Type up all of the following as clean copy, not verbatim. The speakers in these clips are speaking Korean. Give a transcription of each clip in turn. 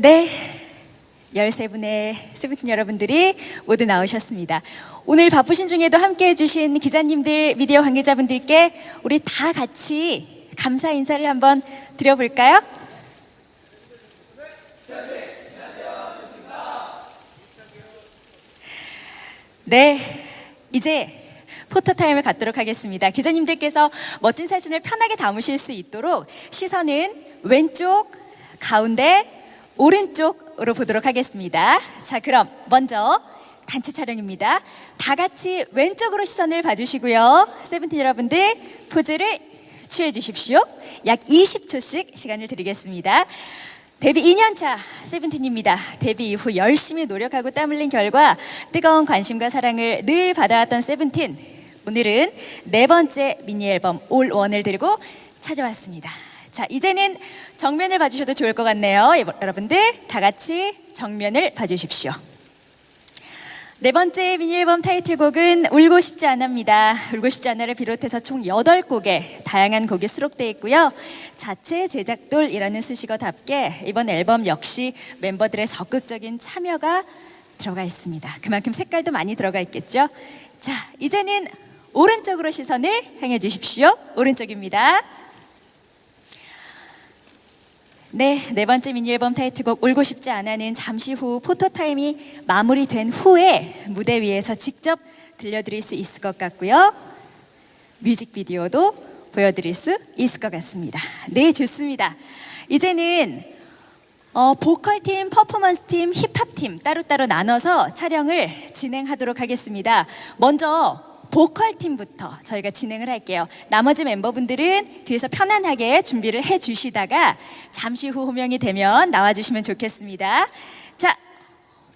네, 13분의 세븐틴 여러분들이 모두 나오셨습니다. 오늘 바쁘신 중에도 함께해 주신 기자님들, 미디어 관계자분들께 우리 다 같이 감사 인사를 한번 드려볼까요? 네, 이제 포토타임을 갖도록 하겠습니다. 기자님들께서 멋진 사진을 편하게 담으실 수 있도록 시선은 왼쪽, 가운데, 오른쪽으로 보도록 하겠습니다. 자, 그럼 먼저 단체 촬영입니다. 다 같이 왼쪽으로 시선을 봐주시고요. 세븐틴 여러분들 포즈를 취해 주십시오. 약 20초씩 시간을 드리겠습니다. 데뷔 2년차 세븐틴입니다. 데뷔 이후 열심히 노력하고 땀 흘린 결과 뜨거운 관심과 사랑을 늘 받아왔던 세븐틴. 오늘은 네 번째 미니 앨범 올 원을 들고 찾아왔습니다. 자, 이제는 정면을 봐주셔도 좋을 것 같네요. 여러분들 다 같이 정면을 봐주십시오. 네 번째 미니 앨범 타이틀곡은 울고 싶지 않아입니다. 울고 싶지 않아를 비롯해서 총 8곡의 다양한 곡이 수록되어 있고요. 자체 제작돌이라는 수식어답게 이번 앨범 역시 멤버들의 적극적인 참여가 들어가 있습니다. 그만큼 색깔도 많이 들어가 있겠죠. 자, 이제는 오른쪽으로 시선을 향해 주십시오. 오른쪽입니다. 네, 네 번째 미니 앨범 타이틀곡 울고 싶지 않아는 잠시 후 포토타임이 마무리된 후에 무대 위에서 직접 들려드릴 수 있을 것 같고요. 뮤직비디오도 보여드릴 수 있을 것 같습니다. 네, 좋습니다. 이제는 보컬팀, 퍼포먼스팀, 힙합팀 따로따로 나눠서 촬영을 진행하도록 하겠습니다. 먼저 보컬팀부터 저희가 진행을 할게요. 나머지 멤버분들은 뒤에서 편안하게 준비를 해주시다가 잠시 후 호명이 되면 나와주시면 좋겠습니다. 자,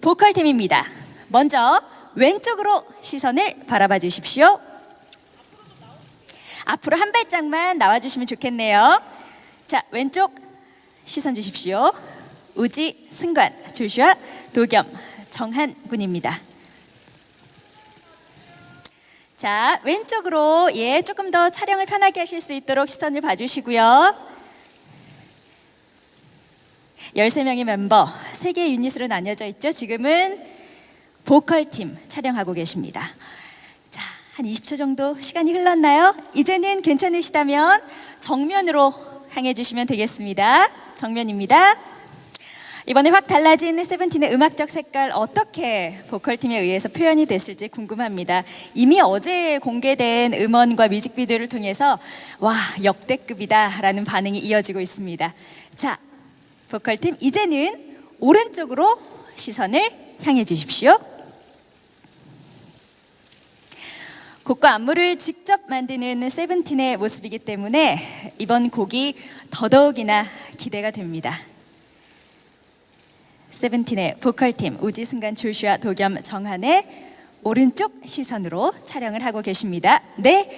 보컬팀입니다. 먼저 왼쪽으로 시선을 바라봐 주십시오. 앞으로 한 발짝만 나와주시면 좋겠네요. 자, 왼쪽 시선 주십시오. 우지, 승관, 조슈아, 도겸, 정한 군입니다. 자, 왼쪽으로 조금 더 촬영을 편하게 하실 수 있도록 시선을 봐주시고요. 13명의 멤버 3개의 유닛으로 나뉘어져 있죠. 지금은 보컬팀 촬영하고 계십니다. 자, 한 20초 정도 시간이 흘렀나요? 이제는 괜찮으시다면 정면으로 향해 주시면 되겠습니다. 정면입니다. 이번에 확 달라진 세븐틴의 음악적 색깔 어떻게 보컬팀에 의해서 표현이 됐을지 궁금합니다. 이미 어제 공개된 음원과 뮤직비디오를 통해서 와, 역대급이다 라는 반응이 이어지고 있습니다. 자, 보컬팀 이제는 오른쪽으로 시선을 향해 주십시오. 곡과 안무를 직접 만드는 세븐틴의 모습이기 때문에 이번 곡이 더더욱이나 기대가 됩니다. 세븐틴의 보컬팀 우지, 승관, 조슈아, 도겸, 정한의 오른쪽 시선으로 촬영을 하고 계십니다. 네,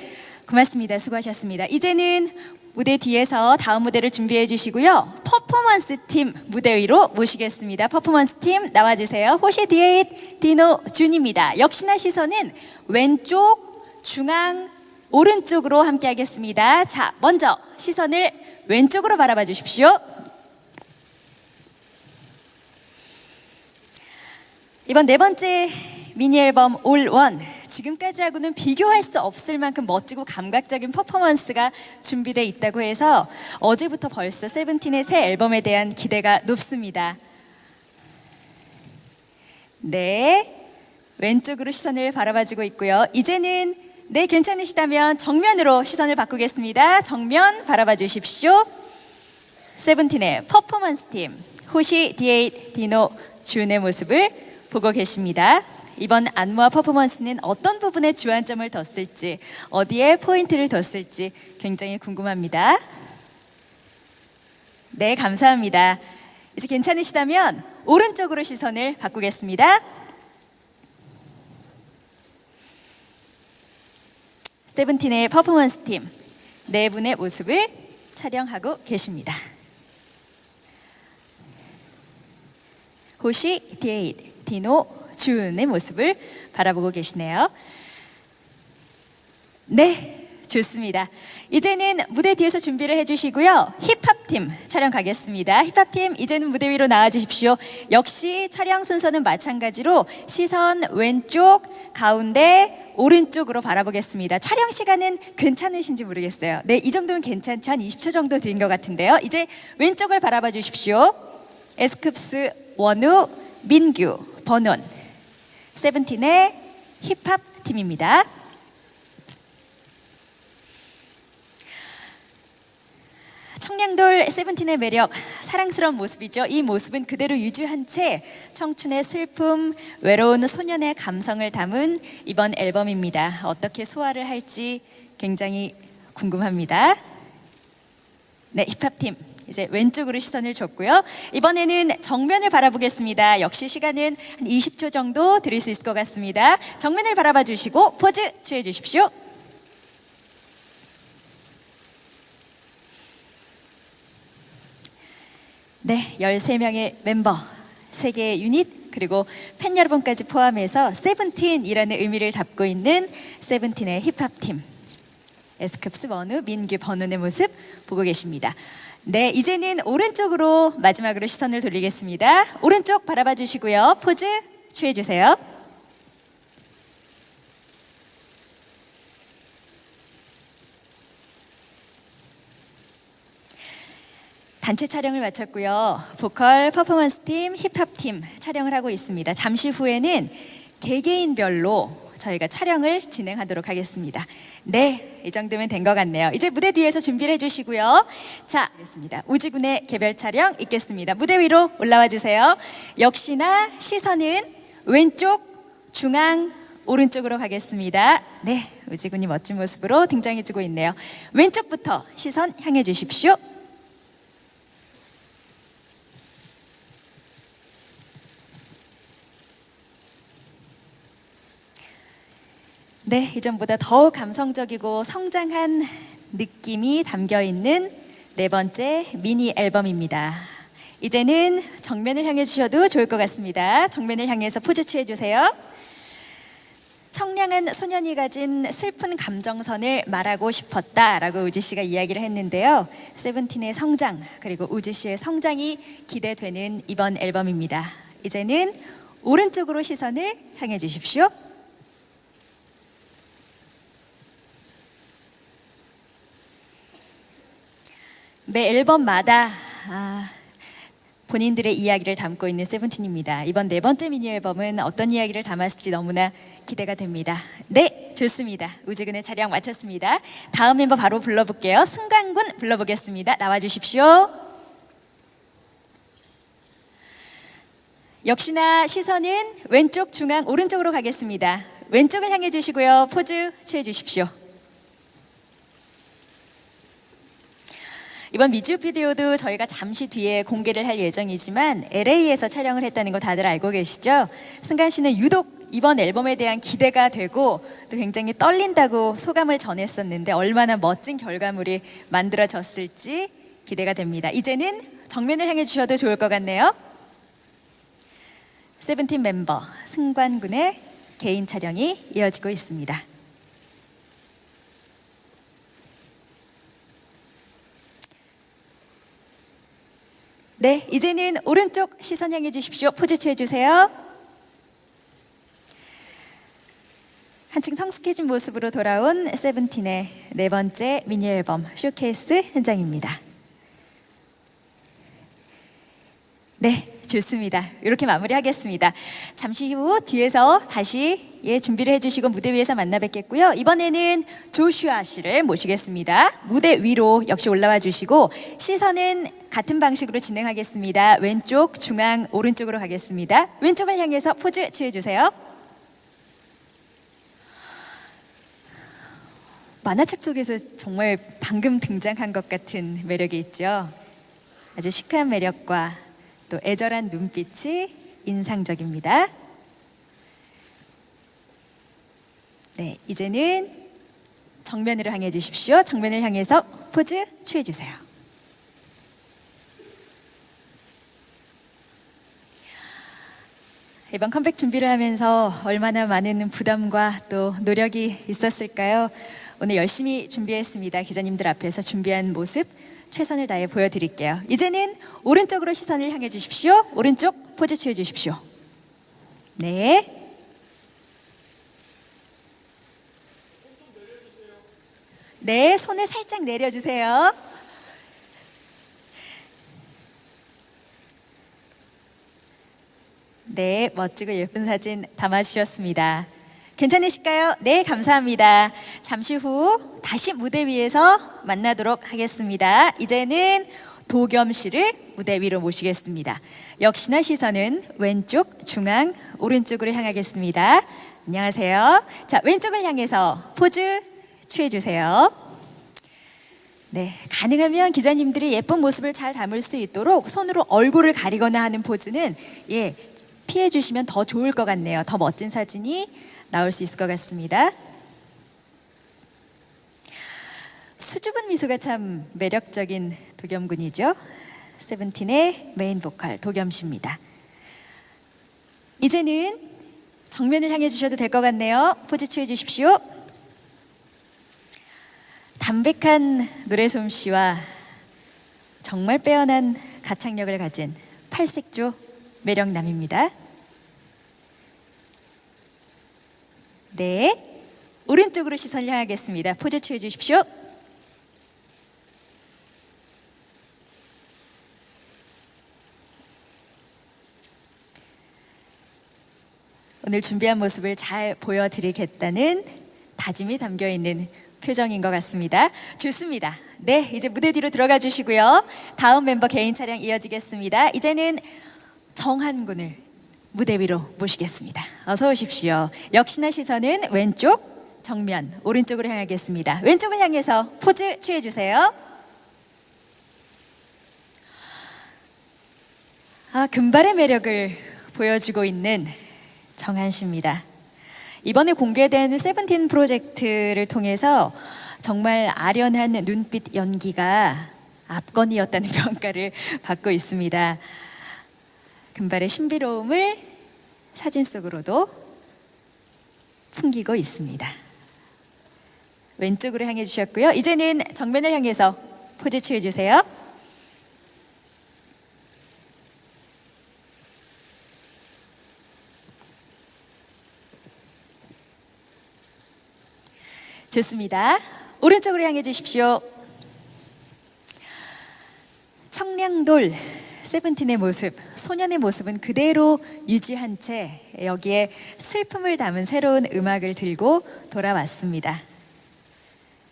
고맙습니다. 수고하셨습니다. 이제는 무대 뒤에서 다음 무대를 준비해 주시고요. 퍼포먼스 팀 무대 위로 모시겠습니다. 퍼포먼스 팀 나와주세요. 호시, 디에잇, 디노, 준입니다. 역시나 시선은 왼쪽, 중앙, 오른쪽으로 함께 하겠습니다. 자, 먼저 시선을 왼쪽으로 바라봐 주십시오. 이번 네 번째 미니 앨범 올 원, 지금까지하고는 비교할 수 없을 만큼 멋지고 감각적인 퍼포먼스가 준비되어 있다고 해서 어제부터 벌써 세븐틴의 새 앨범에 대한 기대가 높습니다. 네, 왼쪽으로 시선을 바라봐주고 있고요. 이제는 네, 괜찮으시다면 정면으로 시선을 바꾸겠습니다. 정면 바라봐 주십시오. 세븐틴의 퍼포먼스 팀 호시, 디에잇, 디노, 준의 모습을 보고 계십니다. 이번 안무와 퍼포먼스는 어떤 부분에 주안점을 뒀을지, 어디에 포인트를 뒀을지 굉장히 궁금합니다. 네, 감사합니다. 이제 괜찮으시다면 오른쪽으로 시선을 바꾸겠습니다. 세븐틴의 퍼포먼스 팀 네 분의 모습을 촬영하고 계십니다. 호시, 디에잇, 디노, 준의 모습을 바라보고 계시네요. 네, 좋습니다. 이제는 무대 뒤에서 준비를 해주시고요. 힙합 힙합팀 촬영 가겠습니다. 힙합팀 이제는 무대 위로 나와 주십시오. 역시 촬영 순서는 마찬가지로 시선 왼쪽, 가운데, 오른쪽으로 바라보겠습니다. 촬영 시간은 괜찮으신지 모르겠어요. 네, 이 정도면 괜찮죠? 한 20초 정도 드린 것 같은데요. 이제 왼쪽을 바라봐 주십시오. 에스쿱스, 원우, 민규, 번원, 세븐틴의 힙합팀입니다. 청량돌 세븐틴의 매력, 사랑스러운 모습이죠. 이 모습은 그대로 유지한 채 청춘의 슬픔, 외로운 소년의 감성을 담은 이번 앨범입니다. 어떻게 소화를 할지 굉장히 궁금합니다. 네, 힙합팀 이제 왼쪽으로 시선을 줬고요. 이번에는 정면을 바라보겠습니다. 역시 시간은 한 20초 정도 드릴 수 있을 것 같습니다. 정면을 바라봐 주시고 포즈 취해 주십시오. 네, 13명의 멤버, 3개의 유닛, 그리고 팬 여러분까지 포함해서 세븐틴이라는 의미를 담고 있는 세븐틴의 힙합팀, 에스쿱스, 원우, 민규, 번훈의 모습 보고 계십니다. 네, 이제는 오른쪽으로 마지막으로 시선을 돌리겠습니다. 오른쪽 바라봐 주시고요. 포즈 취해 주세요. 단체 촬영을 마쳤고요. 보컬, 퍼포먼스 팀, 힙합 팀 촬영을 하고 있습니다. 잠시 후에는 개개인별로 저희가 촬영을 진행하도록 하겠습니다. 네, 이 정도면 된 것 같네요. 이제 무대 뒤에서 준비를 해주시고요. 자, 알겠습니다. 우지군의 개별 촬영 있겠습니다. 무대 위로 올라와 주세요. 역시나 시선은 왼쪽, 중앙, 오른쪽으로 가겠습니다. 네, 우지군이 멋진 모습으로 등장해주고 있네요. 왼쪽부터 시선 향해 주십시오. 네, 이전보다 더 감성적이고 성장한 느낌이 담겨있는 4번째 미니 앨범입니다. 이제는 정면을 향해 주셔도 좋을 것 같습니다. 정면을 향해서 포즈 취해주세요. 청량한 소년이 가진 슬픈 감정선을 말하고 싶었다라고 우지 씨가 이야기를 했는데요. 세븐틴의 성장 그리고 우지 씨의 성장이 기대되는 이번 앨범입니다. 이제는 오른쪽으로 시선을 향해 주십시오. 매 앨범마다 본인들의 이야기를 담고 있는 세븐틴입니다. 이번 4번째 미니 앨범은 어떤 이야기를 담았을지 너무나 기대가 됩니다. 네, 좋습니다. 우지근의 촬영 마쳤습니다. 다음 멤버 바로 불러볼게요. 승관군 불러보겠습니다. 나와주십시오. 역시나 시선은 왼쪽, 중앙, 오른쪽으로 가겠습니다. 왼쪽을 향해 주시고요. 포즈 취해 주십시오. 이번 뮤직비디오도 저희가 잠시 뒤에 공개를 할 예정이지만 LA에서 촬영을 했다는 거 다들 알고 계시죠? 승관 씨는 유독 이번 앨범에 대한 기대가 되고 또 굉장히 떨린다고 소감을 전했었는데 얼마나 멋진 결과물이 만들어졌을지 기대가 됩니다. 이제는 정면을 향해 주셔도 좋을 것 같네요. 세븐틴 멤버 승관 군의 개인 촬영이 이어지고 있습니다. 네, 이제는 오른쪽 시선 향해 주십시오. 포즈 취해 주세요. 한층 성숙해진 모습으로 돌아온 세븐틴의 4번째 미니 앨범 쇼케이스 현장입니다. 네, 좋습니다. 이렇게 마무리하겠습니다. 잠시 후 뒤에서 다시 준비를 해주시고 무대 위에서 만나 뵙겠고요. 이번에는 조슈아 씨를 모시겠습니다. 무대 위로 역시 올라와 주시고 시선은 같은 방식으로 진행하겠습니다. 왼쪽, 중앙, 오른쪽으로 가겠습니다. 왼쪽을 향해서 포즈 취해주세요. 만화책 속에서 정말 방금 등장한 것 같은 매력이 있죠. 아주 시크한 매력과 또 애절한 눈빛이 인상적입니다. 네, 이제는 정면으로 향해 주십시오. 정면을 향해서 포즈 취해 주세요. 이번 컴백 준비를 하면서 얼마나 많은 부담과 또 노력이 있었을까요? 오늘 열심히 준비했습니다. 기자님들 앞에서 준비한 모습 최선을 다해 보여드릴게요. 이제는 오른쪽으로 시선을 향해 주십시오. 오른쪽 포즈 취해 주십시오. 네. 네, 손을 살짝 내려주세요. 네, 멋지고 예쁜 사진 담아주셨습니다. 괜찮으실까요? 네, 감사합니다. 잠시 후 다시 무대 위에서 만나도록 하겠습니다. 이제는 도겸 씨를 무대 위로 모시겠습니다. 역시나 시선은 왼쪽, 중앙, 오른쪽으로 향하겠습니다. 안녕하세요. 자, 왼쪽을 향해서 포즈 취해주세요. 네, 가능하면 기자님들이 예쁜 모습을 잘 담을 수 있도록 손으로 얼굴을 가리거나 하는 포즈는 피해 주시면 더 좋을 것 같네요. 더 멋진 사진이 나올 수 있을 것 같습니다. 수줍은 미소가 참 매력적인 도겸 군이죠. 세븐틴의 메인 보컬 도겸 씨입니다. 이제는 정면을 향해 주셔도 될 것 같네요. 포즈 취해 주십시오. 담백한 노래 솜씨와 정말 빼어난 가창력을 가진 팔색조 매력남입니다. 네, 오른쪽으로 시선을 향하겠습니다. 포즈 취해 주십시오. 오늘 준비한 모습을 잘 보여드리겠다는 다짐이 담겨있는 표정인 것 같습니다. 좋습니다. 네, 이제 무대 뒤로 들어가 주시고요. 다음 멤버 개인 촬영 이어지겠습니다. 이제는 정한 군을 무대 위로 모시겠습니다. 어서 오십시오. 역시나 시선은 왼쪽, 정면, 오른쪽으로 향하겠습니다. 왼쪽을 향해서 포즈 취해주세요. 금발의 매력을 보여주고 있는 정한 씨입니다. 이번에 공개된 세븐틴 프로젝트를 통해서 정말 아련한 눈빛 연기가 압권이었다는 평가를 받고 있습니다. 금발의 신비로움을 사진 속으로도 풍기고 있습니다. 왼쪽으로 향해 주셨고요. 이제는 정면을 향해서 포즈 취해 주세요. 좋습니다. 오른쪽으로 향해 주십시오. 청량돌 세븐틴의 모습, 소년의 모습은 그대로 유지한 채 여기에 슬픔을 담은 새로운 음악을 들고 돌아왔습니다.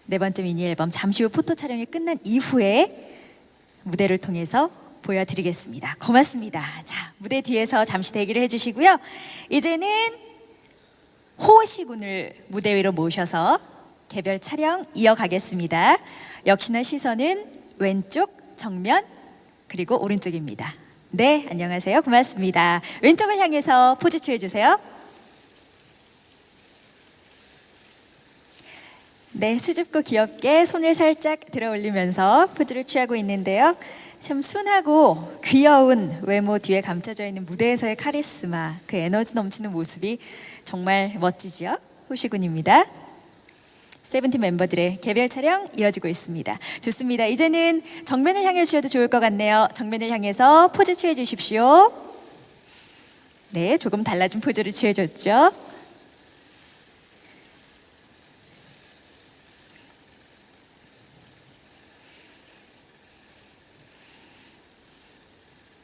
네 번째 미니 앨범 잠시 후 포토 촬영이 끝난 이후에 무대를 통해서 보여드리겠습니다. 고맙습니다. 자, 무대 뒤에서 잠시 대기를 해주시고요. 이제는 호시 군을 무대 위로 모셔서 개별 촬영 이어가겠습니다. 역시나 시선은 왼쪽, 정면, 그리고 오른쪽입니다. 네, 안녕하세요. 고맙습니다. 왼쪽을 향해서 포즈 취해주세요. 네, 수줍고 귀엽게 손을 살짝 들어 올리면서 포즈를 취하고 있는데요. 참 순하고 귀여운 외모 뒤에 감춰져 있는 무대에서의 카리스마, 그 에너지 넘치는 모습이 정말 멋지죠? 호시군입니다. 세븐틴 멤버들의 개별 촬영 이어지고 있습니다. 좋습니다. 이제는 정면을 향해 주셔도 좋을 것 같네요. 정면을 향해서 포즈 취해 주십시오. 네, 조금 달라진 포즈를 취해줬죠.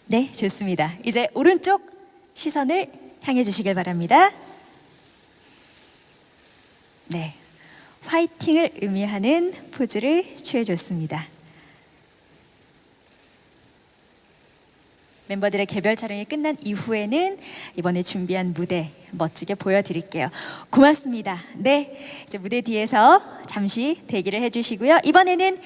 네, 좋습니다. 이제 오른쪽 시선을 향해 주시길 바랍니다. 네, 화이팅을 의미하는 포즈를 취해줬습니다. 멤버들의 개별 촬영이 끝난 이후에는 이번에 준비한 무대 멋지게 보여드릴게요. 고맙습니다. 네, 이제 무대 뒤에서 잠시 대기를 해주시고요. 이번에는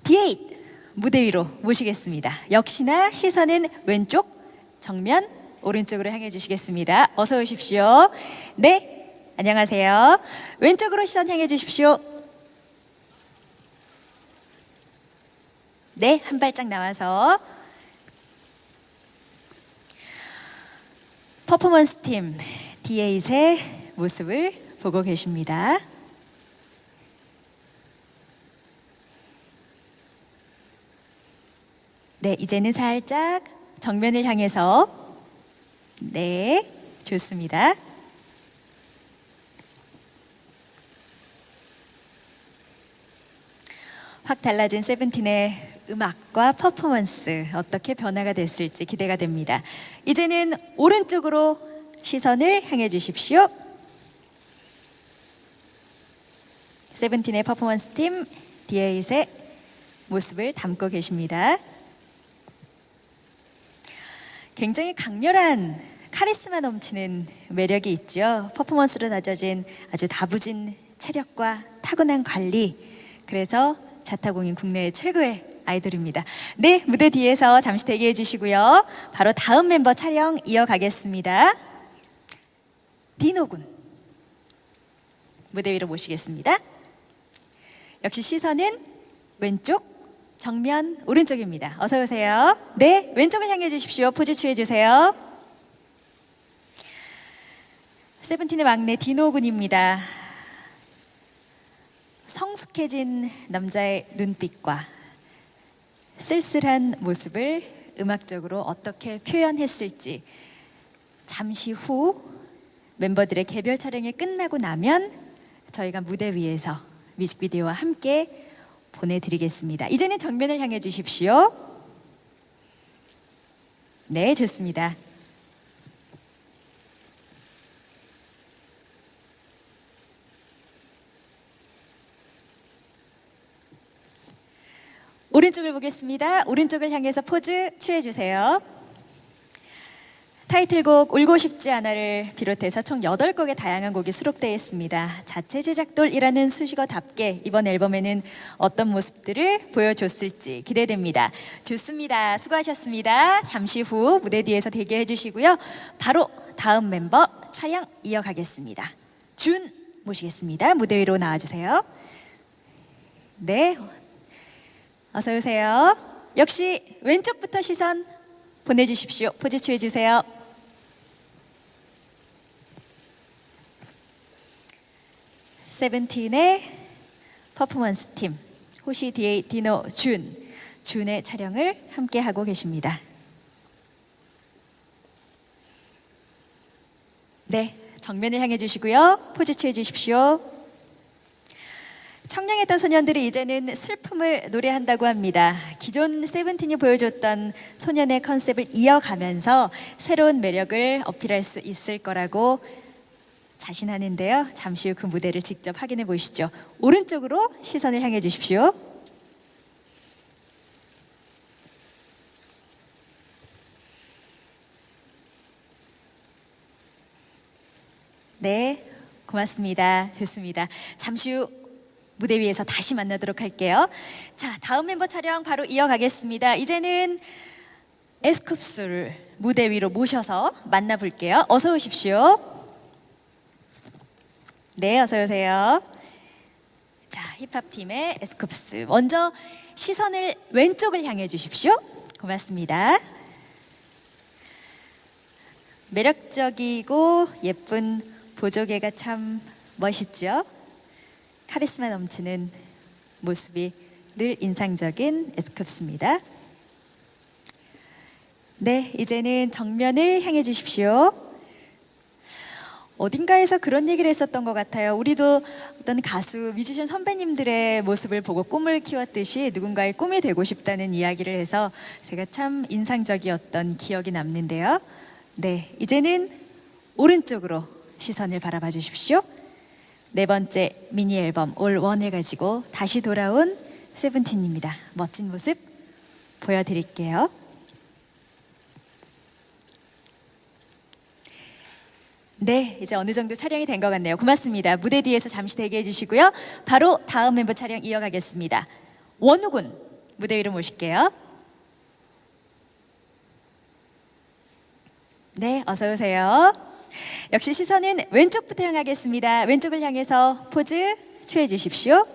D8 무대 위로 모시겠습니다. 역시나 시선은 왼쪽, 정면, 오른쪽으로 향해 주시겠습니다. 어서 오십시오. 네, 안녕하세요. 왼쪽으로 시선 향해 주십시오. 네, 한 발짝 나와서 퍼포먼스 팀 D8의 모습을 보고 계십니다. 。 . 。 . . . . . . . . . . . . . . . . . . . . . . . . . . . . . . . . . . . . . . . . . . . . . . . . . . . . . . . 네, 이제는 살짝 정면을 향해서. 네, 좋습니다. 확 달라진 세븐틴의 음악과 퍼포먼스 어떻게 변화가 됐을지 기대가 됩니다. 이제는 오른쪽으로 시선을 향해 주십시오. 세븐틴의 퍼포먼스 팀 디에잇의 모습을 담고 계십니다. 굉장히 강렬한 카리스마 넘치는 매력이 있죠. 퍼포먼스로 다져진 아주 다부진 체력과 타고난 관리. 그래서 자타공인 국내 최고의 아이돌입니다. 네, 무대 뒤에서 잠시 대기해 주시고요. 바로 다음 멤버 촬영 이어가겠습니다. 디노 군 무대 위로 모시겠습니다. 역시 시선은 왼쪽, 정면, 오른쪽입니다. 어서 오세요. 네, 왼쪽을 향해 주십시오. 포즈 취해 주세요. 세븐틴의 막내 디노 군입니다. 성숙해진 남자의 눈빛과 쓸쓸한 모습을 음악적으로 어떻게 표현했을지 잠시 후 멤버들의 개별 촬영이 끝나고 나면 저희가 무대 위에서 뮤직비디오와 함께 보내드리겠습니다. 이제는 정면을 향해 주십시오. 네, 좋습니다. 오른쪽을 보겠습니다. 오른쪽을 향해서 포즈 취해주세요. 타이틀곡 울고 싶지 않아를 비롯해서 총 8곡의 다양한 곡이 수록되어 있습니다. 자체 제작돌이라는 수식어답게 이번 앨범에는 어떤 모습들을 보여줬을지 기대됩니다. 좋습니다. 수고하셨습니다. 잠시 후 무대 뒤에서 대기해 주시고요. 바로 다음 멤버 촬영 이어가겠습니다. 준 모시겠습니다. 무대 위로 나와주세요. 네, 어서 오세요. 역시 왼쪽부터 시선 보내주십시오. 포즈 취해주세요. 세븐틴의 퍼포먼스 팀 호시, 디에잇, 디노, 준의 촬영을 함께 하고 계십니다. 네, 정면을 향해 주시고요. 포즈 취해 주십시오. 청량했던 소년들이 이제는 슬픔을 노래한다고 합니다. 기존 세븐틴이 보여줬던 소년의 컨셉을 이어가면서 새로운 매력을 어필할 수 있을 거라고 자신하는데요. 잠시 후 그 무대를 직접 확인해 보시죠. 오른쪽으로 시선을 향해 주십시오. 네, 고맙습니다. 좋습니다. 잠시 후 무대 위에서 다시 만나도록 할게요. 자, 다음 멤버 촬영 바로 이어가겠습니다. 이제는 에스쿱스를 무대 위로 모셔서 만나볼게요. 어서 오십시오. 네, 어서 오세요. 자, 힙합팀의 에스쿱스. 먼저 시선을 왼쪽을 향해 주십시오. 고맙습니다. 매력적이고 예쁜 보조개가 참 멋있죠? 카리스마 넘치는 모습이 늘 인상적인 에스쿱스입니다. 네, 이제는 정면을 향해 주십시오. 어딘가에서 그런 얘기를 했었던 것 같아요. 우리도 어떤 가수, 뮤지션 선배님들의 모습을 보고 꿈을 키웠듯이 누군가의 꿈이 되고 싶다는 이야기를 해서 제가 참 인상적이었던 기억이 남는데요. 네, 이제는 오른쪽으로 시선을 바라봐 주십시오. 네 번째 미니 앨범 올 원을 가지고 다시 돌아온 세븐틴입니다. 멋진 모습 보여드릴게요. 네, 이제 어느 정도 촬영이 된 것 같네요. 고맙습니다. 무대 뒤에서 잠시 대기해 주시고요. 바로 다음 멤버 촬영 이어가겠습니다. 원우 군 무대 위로 모실게요. 네, 어서 오세요. 역시 시선은 왼쪽부터 향하겠습니다. 왼쪽을 향해서 포즈 취해 주십시오.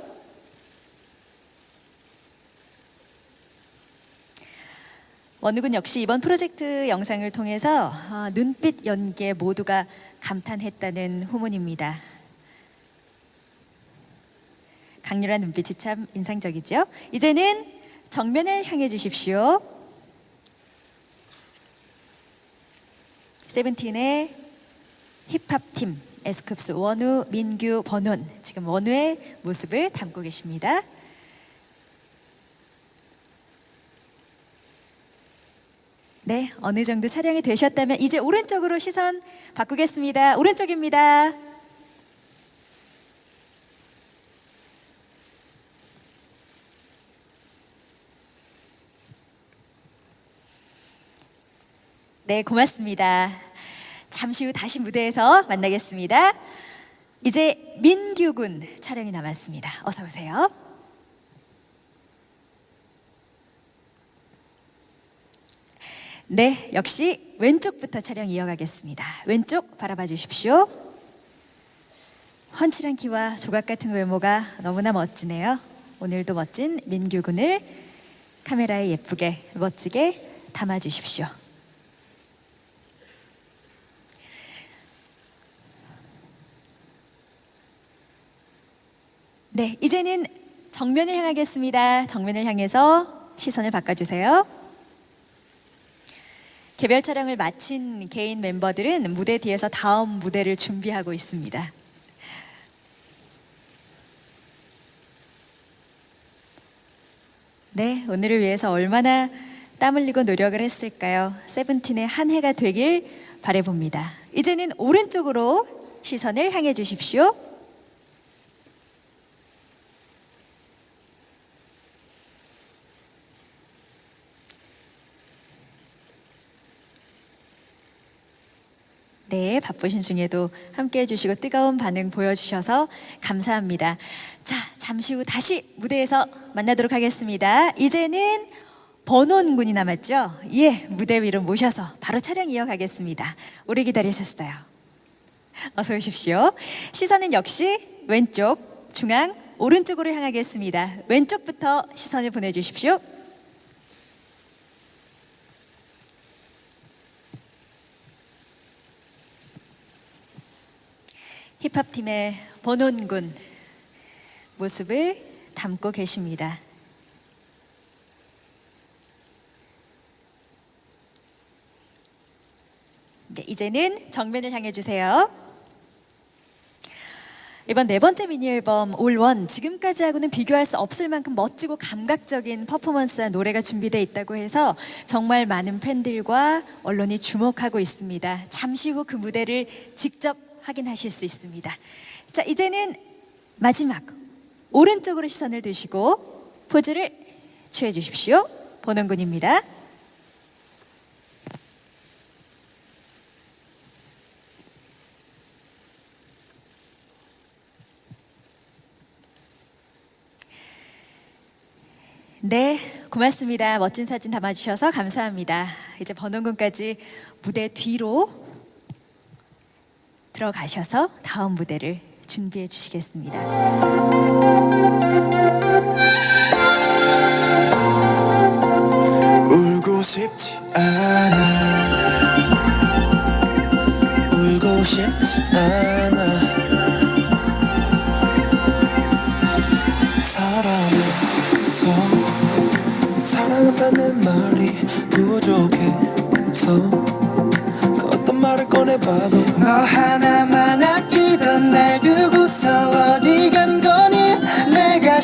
원우군 역시 이번 프로젝트 영상을 통해서 눈빛 연기에 모두가 감탄했다는 후문입니다. 강렬한 눈빛이 참 인상적이죠. 이제는 정면을 향해 주십시오. 세븐틴의 힙합팀 에스쿱스 원우, 민규, 번훈, 지금 원우의 모습을 담고 계십니다. 네, 어느 정도 촬영이 되셨다면 이제 오른쪽으로 시선 바꾸겠습니다. 오른쪽입니다. 네, 고맙습니다. 잠시 후 다시 무대에서 만나겠습니다. 이제 민규 군 촬영이 남았습니다. 어서 오세요. 네, 역시 왼쪽부터 촬영 이어가겠습니다. 왼쪽 바라봐 주십시오. 훤칠한 키와 조각 같은 외모가 너무나 멋지네요. 오늘도 멋진 민규 군을 카메라에 예쁘게 멋지게 담아 주십시오. 네, 이제는 정면을 향하겠습니다. 정면을 향해서 시선을 바꿔주세요. 개별 촬영을 마친 개인 멤버들은 무대 뒤에서 다음 무대를 준비하고 있습니다. 네, 오늘을 위해서 얼마나 땀 흘리고 노력을 했을까요? 세븐틴의 한 해가 되길 바라봅니다. 이제는 오른쪽으로 시선을 향해 주십시오. 네, 바쁘신 중에도 함께 해주시고 뜨거운 반응 보여주셔서 감사합니다. 자, 잠시 후 다시 무대에서 만나도록 하겠습니다. 이제는 번훈 군이 남았죠? 예, 무대 위로 모셔서 바로 촬영 이어가겠습니다. 오래 기다리셨어요. 어서 오십시오. 시선은 역시 왼쪽, 중앙, 오른쪽으로 향하겠습니다. 왼쪽부터 시선을 보내주십시오. 힙합팀의 번훈 군 모습을 담고 계십니다. 네, 이제는 정면을 향해 주세요. 이번 네 번째 미니 앨범 올 원, 지금까지 하고는 비교할 수 없을 만큼 멋지고 감각적인 퍼포먼스와 노래가 준비되어 있다고 해서 정말 많은 팬들과 언론이 주목하고 있습니다. 잠시 후 그 무대를 직접 확인하실 수 있습니다. 자, 이제는 마지막 오른쪽으로 시선을 두시고 포즈를 취해 주십시오. 번훈 군입니다. 네, 고맙습니다. 멋진 사진 담아주셔서 감사합니다. 이제 번훈 군까지 무대 뒤로 들어가셔서 다음 무대를 준비해 주시겠습니다. 울고 싶지 않아, 울고 싶지 않아. 사랑해서 사랑한다는 말이 부족해서 어떤 말을 꺼내봐도 너 하나만 아끼던 날 두고서 어디 간 거니. 내가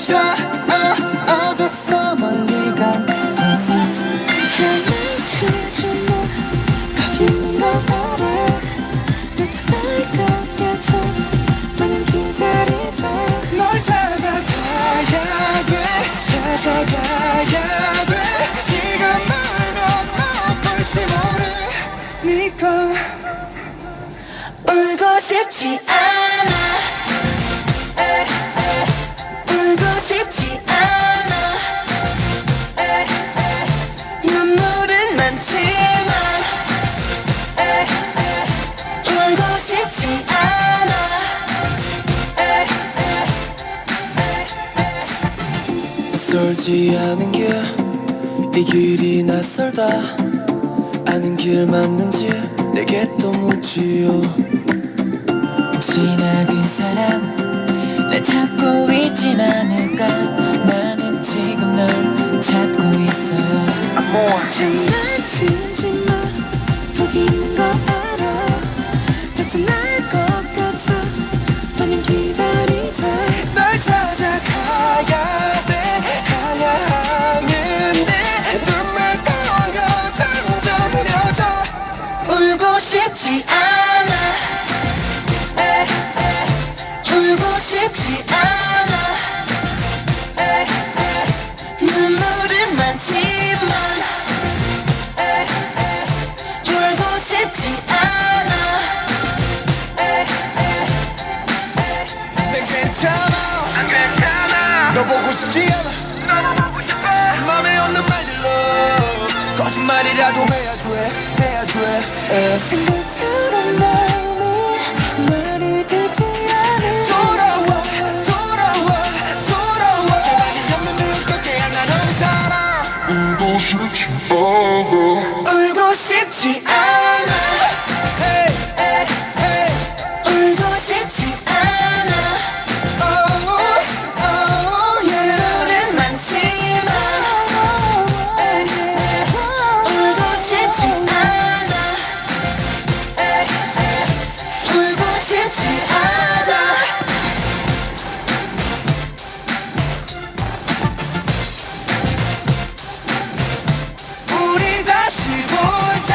어디서 멀리 간 장난치지 마. 거기 있는 거 알아. 너도 날 것 같아. 마냥 기다리자. 널 찾아가야 돼. 지금 말면 못 볼지 모르. 네가 울고 싶지 않아. 울고 싶지 않아. 눈물은 많지만 울고 싶지 않아. 낯설지 않은 길, 이 길이 낯설다. 아는 길 맞는지 내게 또 묻지요. 혹시나 그 사람 날 찾고 있진 않을까. 나는 지금 널 찾고 있어요. I'm more. 장난치지 마. 거기 있는 거 알아. 승부처럼 마음이 말을 듣지 않을 돌아와 제발 없는 눈 꺾게 나는 사람 울고 싶지 않아 hey, hey, hey. 울고 싶지 않아 oh, oh, yeah. 눈은 많지만 hey, hey. 울고 싶지 않아 hey, hey. 울고 싶지 않아 우리 다시 볼때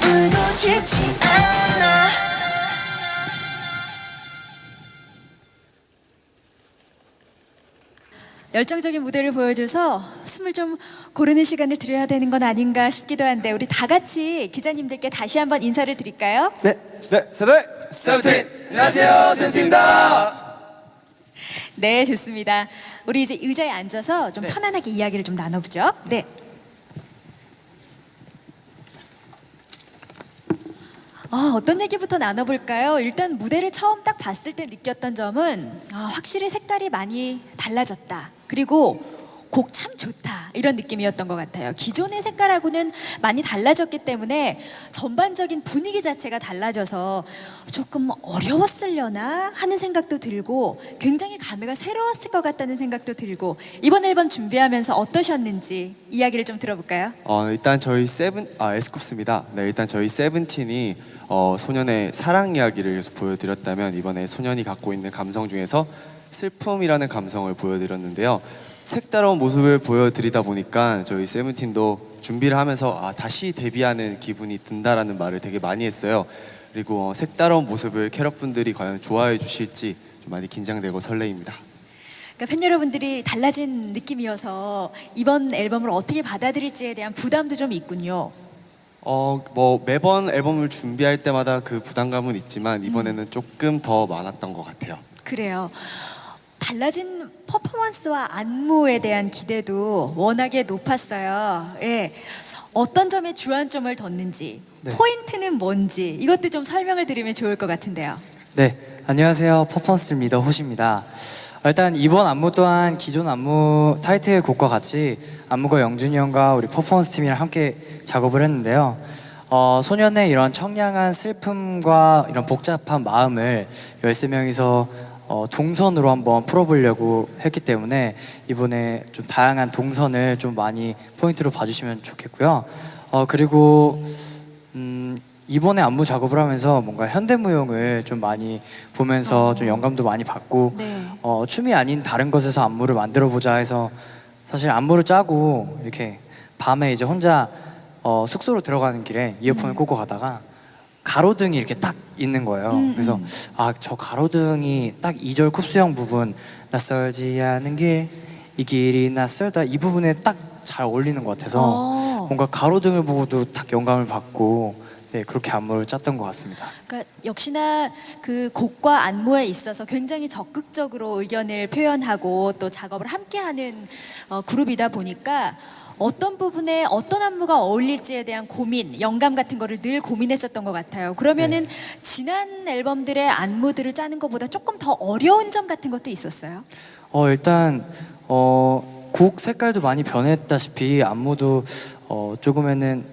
울고 싶지 않아 열정적인 무대를 보여줘서 숨을 좀 고르는 시간을 드려야 되는 건 아닌가 싶기도 한데 우리 다 같이 기자님들께 다시 한번 인사를 드릴까요? 네, 세대 세븐틴. 안녕하세요 세븐틴입니다 네, 좋습니다. 우리 이제 의자에 앉아서 좀 편안하게 이야기를 좀 나눠보죠. 네. 어떤 얘기부터 나눠볼까요? 일단 무대를 처음 딱 봤을 때 느꼈던 점은 확실히 색깔이 많이 달라졌다. 그리고 곡 참 좋다. 이런 느낌이었던 것 같아요. 기존의 색깔하고는 많이 달라졌기 때문에 전반적인 분위기 자체가 달라져서 조금 어려웠으려나 하는 생각도 들고 굉장히 감회가 새로웠을 것 같다는 생각도 들고 이번 앨범 준비하면서 어떠셨는지 이야기를 좀 들어볼까요? 일단 저희 에스쿱스입니다. 네, 일단 저희 세븐틴이 소년의 사랑 이야기를 계속 보여드렸다면 이번에 소년이 갖고 있는 감성 중에서 슬픔이라는 감성을 보여드렸는데요. 색다른 모습을 보여드리다 보니까 저희 세븐틴도 준비를 하면서 다시 데뷔하는 기분이 든다라는 말을 되게 많이 했어요. 그리고 색다른 모습을 캐럿분들이 과연 좋아해 주실지 좀 많이 긴장되고 설레입니다. 그러니까 팬 여러분들이 달라진 느낌이어서 이번 앨범을 어떻게 받아들일지에 대한 부담도 좀 있군요. 매번 앨범을 준비할 때마다 그 부담감은 있지만 이번에는 조금 더 많았던 것 같아요. 그래요. 달라진 퍼포먼스와 안무에 대한 기대도 워낙에 높았어요. 예. 어떤 점에 주안점을 뒀는지, 포인트는 뭔지 이것도 좀 설명을 드리면 좋을 것 같은데요. 네, 안녕하세요. 퍼포먼스 리더 호시입니다. 일단 이번 안무 또한 기존 안무 타이틀곡과 같이 안무가 영준이 형과 우리 퍼포먼스 팀이랑 함께 작업을 했는데요. 소년의 이런 청량한 슬픔과 이런 복잡한 마음을 13명이서 동선으로 한번 풀어보려고 했기 때문에 이번에 좀 다양한 동선을 좀 많이 포인트로 봐주시면 좋겠고요. 그리고 이번에 안무 작업을 하면서 뭔가 현대무용을 좀 많이 보면서 좀 영감도 많이 받고 네. 춤이 아닌 다른 것에서 안무를 만들어 보자 해서 사실 안무를 짜고 이렇게 밤에 이제 혼자 숙소로 들어가는 길에 이어폰을 꽂고 가다가 가로등이 이렇게 딱 있는 거예요. 그래서 저 가로등이 딱 2절 쿱스형 부분 낯설지 않은 길 이 길이 낯설다 이 부분에 딱 잘 어울리는 것 같아서 뭔가 가로등을 보고도 딱 영감을 받고 네, 그렇게 안무를 짰던 것 같습니다. 그러니까 역시나 그 곡과 안무에 있어서 굉장히 적극적으로 의견을 표현하고 또 작업을 함께하는 그룹이다 보니까 어떤 부분에 어떤 안무가 어울릴지에 대한 고민, 영감 같은 거를 늘 고민했었던 것 같아요. 그러면은 지난 앨범들의 안무들을 짜는 것보다 조금 더 어려운 점 같은 것도 있었어요? 일단 곡 색깔도 많이 변했다시피 안무도 조금에는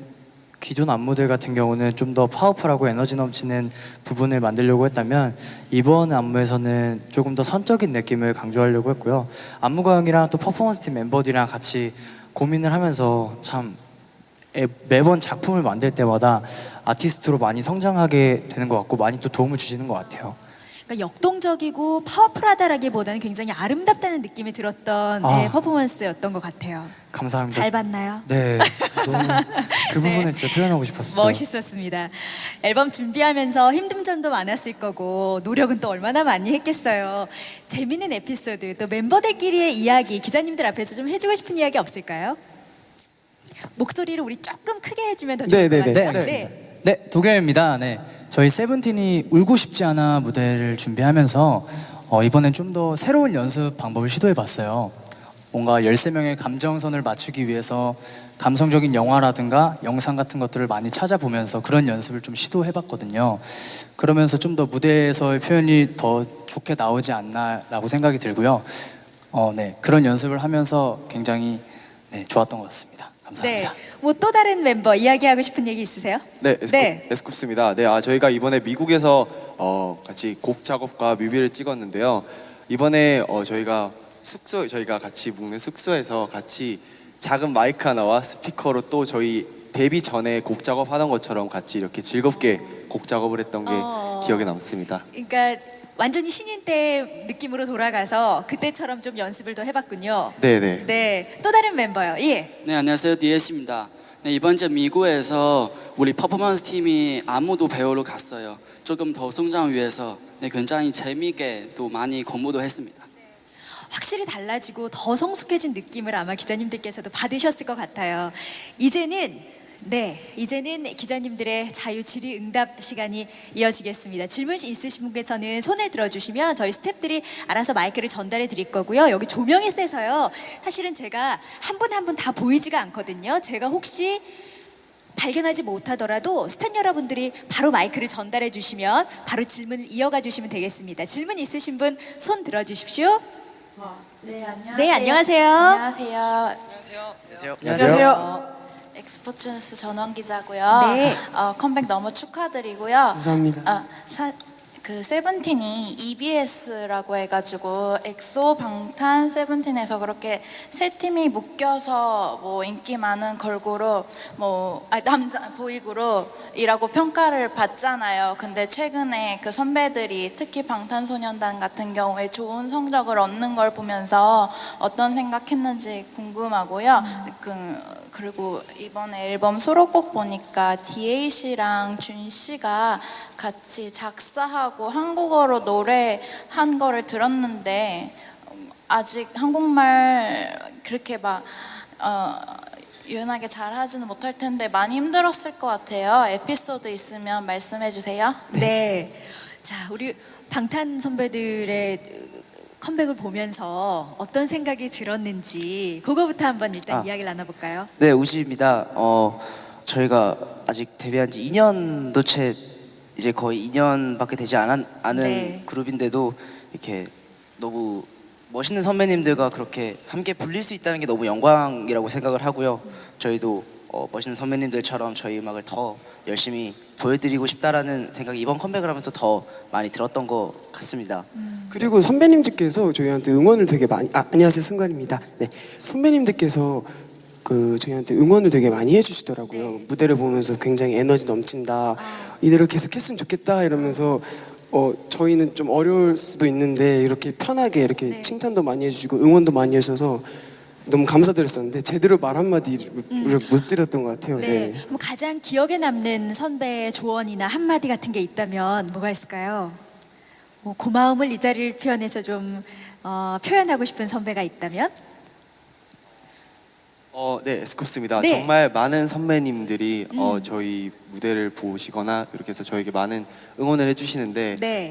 기존 안무들 같은 경우는 좀 더 파워풀하고 에너지 넘치는 부분을 만들려고 했다면 이번 안무에서는 조금 더 선적인 느낌을 강조하려고 했고요. 안무가 형이랑 또 퍼포먼스 팀 멤버들이랑 같이 고민을 하면서 참 매번 작품을 만들 때마다 아티스트로 많이 성장하게 되는 것 같고 많이 또 도움을 주시는 것 같아요. 그러니까 역동적이고 파워풀하다라기보다는 굉장히 아름답다는 느낌이 들었던 퍼포먼스였던 것 같아요. 감사합니다. 잘 봤나요? 네, 너무 그 부분을 진짜 표현하고 싶었어요. 멋있었습니다. 앨범 준비하면서 힘든 점도 많았을 거고 노력은 또 얼마나 많이 했겠어요. 재밌는 에피소드 또 멤버들끼리의 이야기 기자님들 앞에서 좀 해주고 싶은 이야기 없을까요? 목소리를 우리 조금 크게 해주면 더 좋을 것 같아요. 네, 도겸입니다. 네, 저희 세븐틴이 울고 싶지 않아 무대를 준비하면서 이번엔 좀 더 새로운 연습 방법을 시도해봤어요. 뭔가 13명의 감정선을 맞추기 위해서 감성적인 영화라든가 영상 같은 것들을 많이 찾아보면서 그런 연습을 좀 시도해봤거든요. 그러면서 좀 더 무대에서의 표현이 더 좋게 나오지 않나라고 생각이 들고요. 네, 그런 연습을 하면서 굉장히 네, 좋았던 것 같습니다. 네. 감사합니다. 뭐 또 다른 멤버 이야기하고 싶은 얘기 있으세요? 네, 네. 에스쿱스입니다. 네, 저희가 이번에 미국에서 같이 곡 작업과 뮤비를 찍었는데요. 이번에 저희가 같이 묵는 숙소에서 같이 작은 마이크 하나와 스피커로 또 저희 데뷔 전에 곡 작업하던 것처럼 같이 이렇게 즐겁게 곡 작업을 했던 게 기억에 남습니다. 그러니까 완전히 신인 때 느낌으로 돌아가서 그때처럼 좀 연습을 더 해봤군요. 네네. 네, 또 다른 멤버요. 예. 네, 안녕하세요. 디에시입니다. 네, 이번 주 미국에서 우리 퍼포먼스 팀이 안무도 배우러 갔어요. 조금 더 성장 위해서 네, 굉장히 재미있게 또 많이 공부도 했습니다. 확실히 달라지고 더 성숙해진 느낌을 아마 기자님들께서도 받으셨을 것 같아요. 이제는 기자님들의 자유 질의응답 시간이 이어지겠습니다. 질문 있으신 분께서는 손을 들어주시면 저희 스태프들이 알아서 마이크를 전달해 드릴 거고요. 여기 조명이 세서요. 사실은 제가 한 분 한 분 다 보이지가 않거든요. 제가 혹시 발견하지 못하더라도 스태프 여러분들이 바로 마이크를 전달해 주시면 바로 질문을 이어가 주시면 되겠습니다. 질문 있으신 분 손 들어주십시오. 네, 안녕하세요. 네, 안녕하세요. 안녕하세요. 안녕하세요. 엑스포츠 뉴스 전원 기자고요. 네. 컴백 너무 축하드리고요. 감사합니다. 그 세븐틴이 EBS라고 해가지고 엑소, 방탄, 세븐틴에서 그렇게 세 팀이 묶여서 뭐 인기 많은 걸그룹, 남자 보이그룹이라고 평가를 받잖아요. 근데 최근에 그 선배들이 특히 방탄소년단 같은 경우에 좋은 성적을 얻는 걸 보면서 어떤 생각했는지 궁금하고요. 그리고 이번에 앨범 수록곡 보니까 DA씨랑 준씨가 같이 작사하고 한국어로 노래한 거를 들었는데 아직 한국말 그렇게 유연하게 잘 하지는 못할 텐데 많이 힘들었을 것 같아요. 에피소드 있으면 말씀해 주세요. 네. 자, 우리 방탄 선배들의 컴백을 보면서 어떤 생각이 들었는지 그거부터 한번 일단 이야기를 나눠볼까요? 네, 우지입니다. 저희가 아직 데뷔한 지 2년도 채 이제 거의 2년밖에 되지 않은 네. 그룹인데도 이렇게 너무 멋있는 선배님들과 그렇게 함께 불릴 수 있다는 게 너무 영광이라고 생각을 하고요. 저희도 멋있는 선배님들처럼 저희 음악을 더 열심히 보여드리고 싶다라는 생각이 이번 컴백을 하면서 더 많이 들었던 것 같습니다. 그리고 선배님들께서 저희한테 응원을 되게 많이 안녕하세요, 승관입니다. 네, 선배님들께서 저희한테 응원을 되게 많이 해주시더라고요. 네. 무대를 보면서 굉장히 에너지 넘친다, 이대로 계속 했으면 좋겠다 이러면서 저희는 좀 어려울 수도 있는데 이렇게 편하게 이렇게 네. 칭찬도 많이 해주시고 응원도 많이 해주셔서 너무 감사드렸었는데 제대로 말 한마디를 못 드렸던 것 같아요. 네. 네. 뭐 가장 기억에 남는 선배의 조언이나 한마디 같은 게 있다면 뭐가 있을까요? 뭐 고마움을 이 자리를 표현해서 좀 표현하고 싶은 선배가 있다면? 네, 에스쿱스입니다. 네. 정말 많은 선배님들이 저희 무대를 보시거나 이렇게 해서 저에게 많은 응원을 해주시는데 네.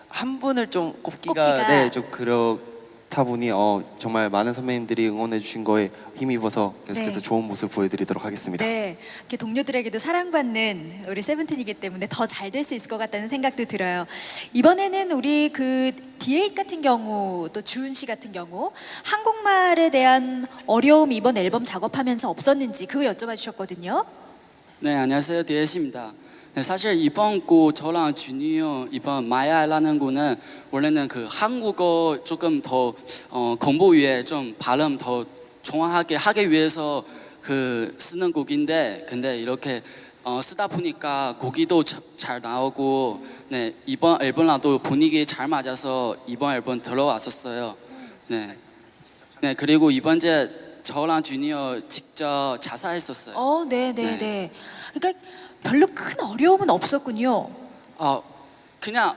한 분을 좀 꼽기가. 꼽기가 네, 좀 그렇다 보니 정말 많은 선배님들이 응원해주신 거에 힘입어서 계속해서 네. 좋은 모습 보여드리도록 하겠습니다. 네, 이렇게 동료들에게도 사랑받는 우리 세븐틴이기 때문에 더 잘 될 수 있을 것 같다는 생각도 들어요. 이번에는 우리 그 D8 같은 경우 또 주은 씨 같은 경우 한국말에 대한 어려움 이번 앨범 작업하면서 없었는지 그거 여쭤봐 주셨거든요. 네, 안녕하세요. 디에시입니다. 네, 사실 이번 곡 저랑 준이 형 이번 마야라는 곡은 원래는 그 한국어 조금 더 공부 위해 좀 발음 더 정확하게 하기 위해서 그 쓰는 곡인데 근데 이렇게 쓰다 보니까 곡이도 잘 나오고 네, 이번 앨범랑도 분위기 잘 맞아서 이번 앨범 들어왔었어요. 네, 네 그리고 이번 주에 저랑 준이 형 직접 자사했었어요. 네. 네. 그러니까 별로 큰 어려움은 없었군요. 그냥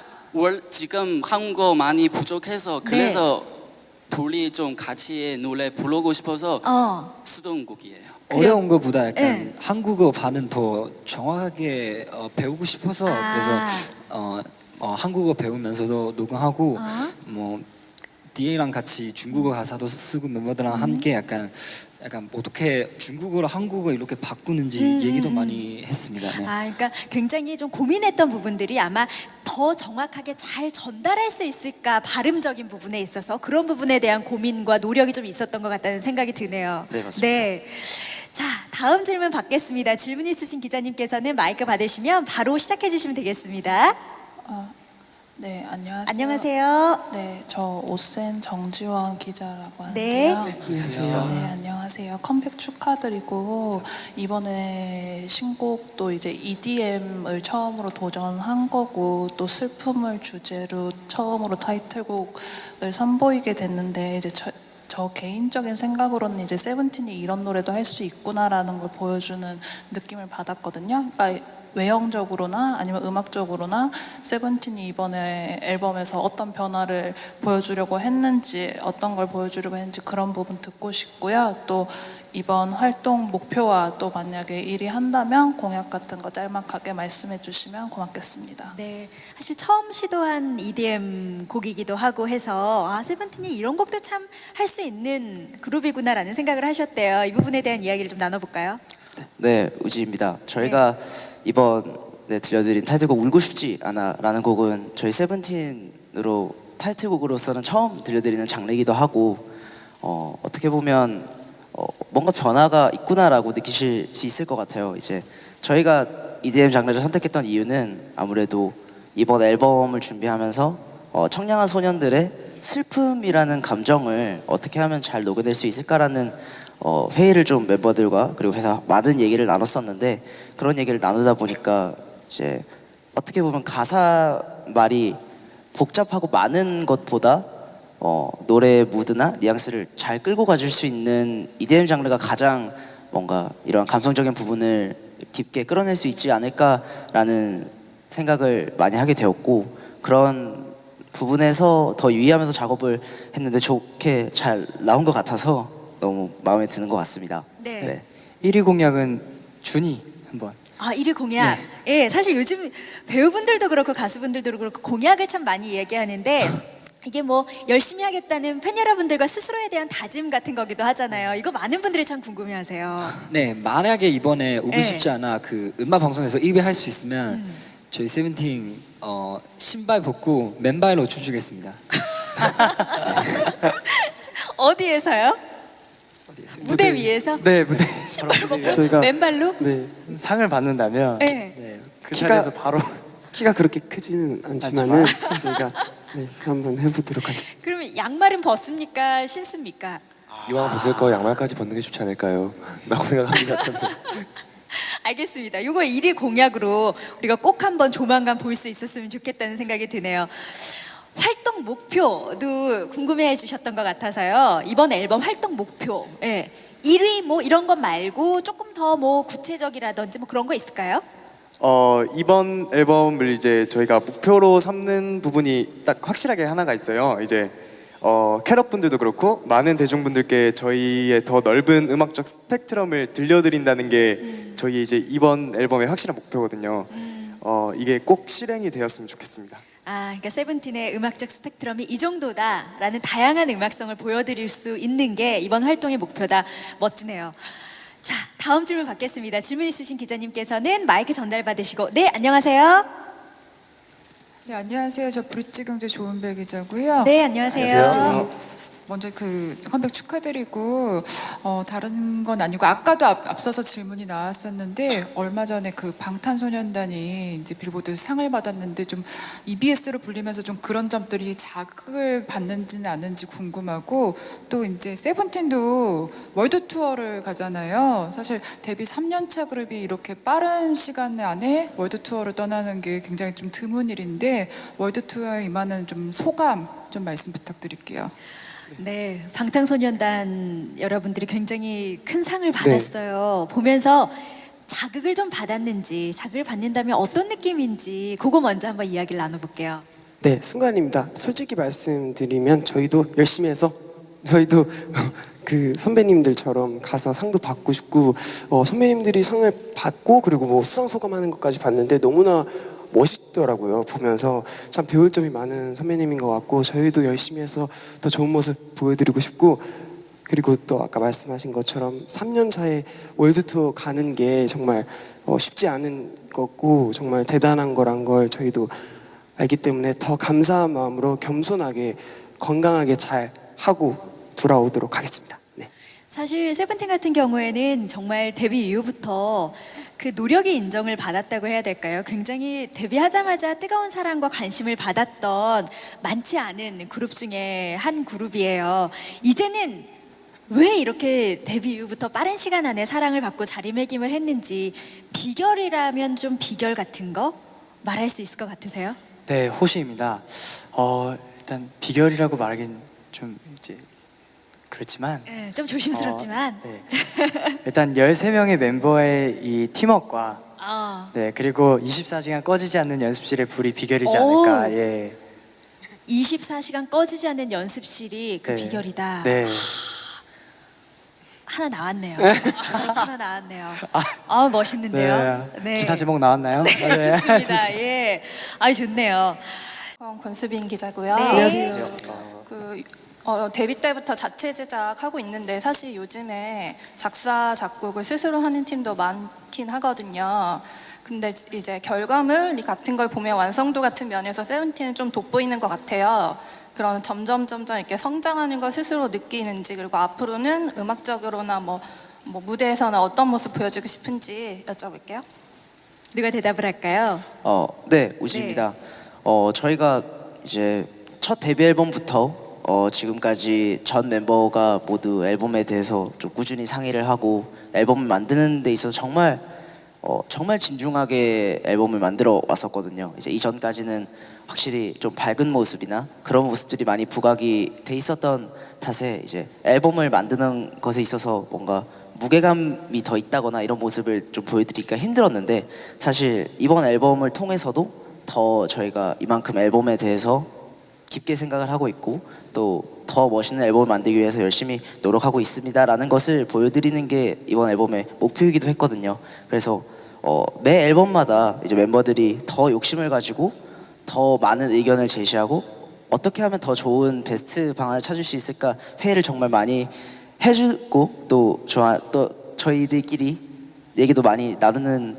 지금 한국어 많이 부족해서 그래서 둘이 좀 같이 노래 부르고 싶어서 쓰던 곡이에요. 어려운 것보다 약간 네. 한국어 발음 더 정확하게 배우고 싶어서 그래서 한국어 배우면서도 녹음하고 뭐 DA랑 같이 중국어 가사도 쓰고 멤버들랑 함께 약간 어떻게 중국어로 한국어 이렇게 바꾸는지 얘기도 많이 했습니다. 네. 아, 그러니까 굉장히 좀 고민했던 부분들이 아마 더 정확하게 잘 전달할 수 있을까 발음적인 부분에 있어서 그런 부분에 대한 고민과 노력이 좀 있었던 것 같다는 생각이 드네요. 네, 맞습니다. 네. 자, 다음 질문 받겠습니다. 질문 있으신 기자님께서는 마이크 받으시면 바로 시작해 주시면 되겠습니다. 네, 안녕하세요. 안녕하세요. 네, 저 오센 정지원 기자라고 네. 하는데요. 안녕하세요. 네, 안녕하세요. 컴백 축하드리고 이번에 신곡도 이제 EDM을 처음으로 도전한 거고 또 슬픔을 주제로 처음으로 타이틀곡을 선보이게 됐는데 이제 저 개인적인 생각으로는 이제 세븐틴이 이런 노래도 할 수 있구나라는 걸 보여주는 느낌을 받았거든요. 그러니까 외형적으로나 아니면 음악적으로나 세븐틴이 이번에 앨범에서 어떤 변화를 보여주려고 했는지 어떤 걸 보여주려고 했는지 그런 부분 듣고 싶고요. 또 이번 활동 목표와 또 만약에 1위 한다면 공약 같은 거 짤막하게 말씀해 주시면 고맙겠습니다. 네, 사실 처음 시도한 EDM 곡이기도 하고 해서 아, 세븐틴이 이런 곡도 참 할 수 있는 그룹이구나라는 생각을 하셨대요. 이 부분에 대한 이야기를 좀 나눠볼까요? 네, 우지입니다. 저희가 이번에 들려드린 타이틀곡 울고 싶지 않아라는 곡은 저희 세븐틴으로 타이틀곡으로서는 처음 들려드리는 장르이기도 하고 어떻게 보면 뭔가 변화가 있구나라고 느끼실 수 있을 것 같아요. 이제 저희가 EDM 장르를 선택했던 이유는 아무래도 이번 앨범을 준비하면서 청량한 소년들의 슬픔이라는 감정을 어떻게 하면 잘 녹여낼 수 있을까라는 회의를 좀 멤버들과 그리고 회사 많은 얘기를 나눴었는데 그런 얘기를 나누다 보니까 이제 어떻게 보면 가사 말이 복잡하고 많은 것보다 노래의 무드나 뉘앙스를 잘 끌고 가줄 수 있는 EDM 장르가 가장 뭔가 이런 감성적인 부분을 깊게 끌어낼 수 있지 않을까라는 생각을 많이 하게 되었고 그런 부분에서 더 유의하면서 작업을 했는데 좋게 잘 나온 것 같아서 너무 마음에 드는 것 같습니다. 네. 1위 공약은 준이 한번. 아, 1위 공약. 예, 사실 요즘 배우분들도 그렇고 가수분들도 그렇고 공약을 참 많이 얘기하는데 이게 뭐 열심히 하겠다는 팬 여러분들과 스스로에 대한 다짐 같은 거기도 하잖아요. 이거 많은 분들이 참 궁금해하세요. 네, 만약에 이번에 오고 네. 싶지 않아 그 음악 방송에서 1위 할 수 있으면 저희 세븐틴 신발 벗고 맨발로 춤추겠습니다. 어디에서요? 무대 위에서? 네, 무대. 신발 벗고 저희가- 맨발로? 네, 상을 받는다면 네. 그 키가- 자리에서 바로 키가 그렇게 크지는 않지만은 저희가 네, 한번 해보도록 하겠습니다. 그러면 양말은 벗습니까? 신습니까? 이왕 벗을 거 양말까지 벗는 게 좋지 않을까요? 라고 생각합니다. 저는. 알겠습니다. 이거 1위 공약으로 우리가 꼭 한번 조만간 볼 수 있었으면 좋겠다는 생각이 드네요. 활동 목표도 궁금해해 주셨던 것 같아서요. 이번 앨범 활동 목표, 1위 뭐 이런 것 말고 조금 더 뭐 구체적이라든지 뭐 그런 거 있을까요? 이번 앨범을 이제 저희가 목표로 삼는 부분이 딱 확실하게 하나가 있어요. 이제 캐럿 분들도 그렇고 많은 대중분들께 저희의 더 넓은 음악적 스펙트럼을 들려드린다는 게 저희 이제 이번 앨범의 확실한 목표거든요. 이게 꼭 실행이 되었으면 좋겠습니다. 아, 그러니까 세븐틴의 음악적 스펙트럼이 이 정도다라는 다양한 음악성을 보여드릴 수 있는 게 이번 활동의 목표다. 멋지네요. 자, 다음 질문 받겠습니다. 질문 있으신 기자님께서는 마이크 전달 받으시고, 네, 안녕하세요. 네, 안녕하세요. 저 브릿지경제 조은별 기자고요. 네, 안녕하세요. 먼저 그 컴백 축하드리고 다른 건 아니고 아까도 앞서서 질문이 나왔었는데 얼마 전에 그 방탄소년단이 이제 빌보드 상을 받았는데 좀 EBS로 불리면서 좀 그런 점들이 자극을 받는지는 않는지 궁금하고 또 이제 세븐틴도 월드 투어를 가잖아요. 사실 데뷔 3년차 그룹이 이렇게 빠른 시간 안에 월드 투어를 떠나는 게 굉장히 좀 드문 일인데 월드 투어에 임하는 좀 소감 좀 말씀 부탁드릴게요. 네, 방탄소년단 여러분들이 굉장히 큰 상을 받았어요. 보면서 자극을 좀 받았는지, 자극을 받는다면 어떤 느낌인지 그거 먼저 한번 이야기를 나눠볼게요. 네, 순간입니다. 솔직히 말씀드리면 저희도 열심히 해서 저희도 그 선배님들처럼 가서 상도 받고 싶고 선배님들이 상을 받고 그리고 뭐 수상 소감하는 것까지 봤는데 너무나 싶더라고요. 보면서 참 배울 점이 많은 선배님인 것 같고 저희도 열심히 해서 더 좋은 모습 보여드리고 싶고 그리고 또 아까 말씀하신 것처럼 3년 차에 월드 투어 가는 게 정말 쉽지 않은 거고 정말 대단한 거란 걸 저희도 알기 때문에 더 감사한 마음으로 겸손하게 건강하게 잘 하고 돌아오도록 하겠습니다. 네. 사실 세븐틴 같은 경우에는 정말 데뷔 이후부터 그 노력이 인정을 받았다고 해야 될까요? 굉장히 데뷔하자마자 뜨거운 사랑과 관심을 받았던 많지 않은 그룹 중에 한 그룹이에요. 이제는 왜 이렇게 데뷔 이후부터 빠른 시간 안에 사랑을 받고 자리매김을 했는지 비결이라면 좀 비결 같은 거 말할 수 있을 것 같으세요? 네, 호시입니다. 일단 비결이라고 말하긴 좀 이제 그렇지만 네, 좀 조심스럽지만 네. 일단 13명의 멤버의 이 팀워크와 네, 그리고 24시간 꺼지지 않는 연습실의 불이 비결이지 않을까. 오. 예. 24시간 꺼지지 않는 연습실이 그 네. 비결이다. 네. 하나 나왔네요. 하나 나왔네요. 멋있는데요. 네. 기사 제목 나왔나요? 네. 좋습니다. 예, 좋네요. 권수빈 기자고요. 네. 안녕하세요. 데뷔 때부터 자체 제작하고 있는데 사실 요즘에 작사 작곡을 스스로 하는 팀도 많긴 하거든요. 근데 이제 결과물 같은 걸 보면 완성도 같은 면에서 세븐틴은 좀 돋보이는 것 같아요. 그런 점점 이렇게 성장하는 걸 스스로 느끼는지 그리고 앞으로는 음악적으로나 뭐 무대에서는 어떤 모습 보여주고 싶은지 여쭤볼게요. 누가 대답을 할까요? 네, 우지입니다. 저희가 이제 첫 데뷔 앨범부터 지금까지 전 멤버가 모두 앨범에 대해서 좀 꾸준히 상의를 하고 앨범을 만드는 데 있어서 정말 진중하게 앨범을 만들어 왔었거든요. 이제 이전까지는 확실히 좀 밝은 모습이나 그런 모습들이 많이 부각이 돼 있었던 탓에 이제 앨범을 만드는 것에 있어서 뭔가 무게감이 더 있다거나 이런 모습을 좀 보여드리기가 힘들었는데 사실 이번 앨범을 통해서도 더 저희가 이만큼 앨범에 대해서 깊게 생각을 하고 있고 또 더 멋있는 앨범을 만들기 위해서 열심히 노력하고 있습니다라는 것을 보여드리는 게 이번 앨범의 목표이기도 했거든요. 그래서 매 앨범마다 이제 멤버들이 더 욕심을 가지고 더 많은 의견을 제시하고 어떻게 하면 더 좋은 베스트 방안을 찾을 수 있을까 회의를 정말 많이 해주고 또 저희들끼리 얘기도 많이 나누는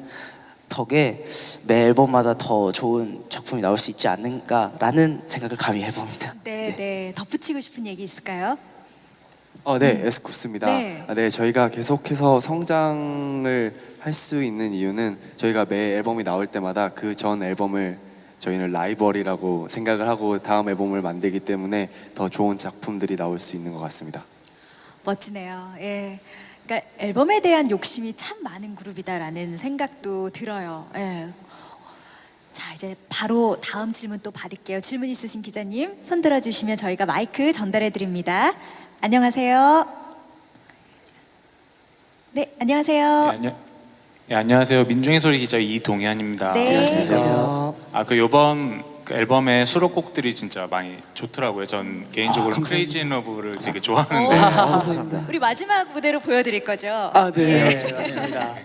덕에 매 앨범마다 더 좋은 작품이 나올 수 있지 않을까라는 생각을 감히 해봅니다. 네. 덧붙이고 싶은 얘기 있을까요? 네, 에스쿱스입니다. 네. 저희가 계속해서 성장을 할 수 있는 이유는 저희가 매 앨범이 나올 때마다 그 전 앨범을 저희는 라이벌이라고 생각을 하고 다음 앨범을 만들기 때문에 더 좋은 작품들이 나올 수 있는 것 같습니다. 멋지네요. 예. 그러니까 앨범에 대한 욕심이 참 많은 그룹이다라는 생각도 들어요. 예. 자, 이제 바로 다음 질문 또 받을게요. 질문 있으신 기자님 손 들어주시면 저희가 마이크 전달해 드립니다. 안녕하세요. 네, 안녕하세요. 네, 안녕하세요. 민중의 소리 기자 이동현입니다. 네. 안녕하세요. 요번 그 앨범의 수록곡들이 진짜 많이 좋더라고요. 전 개인적으로 크레이지 인 러브를 되게 좋아하는데 감사합니다. 우리 마지막 무대로 보여드릴 거죠? 네. 맞습니다.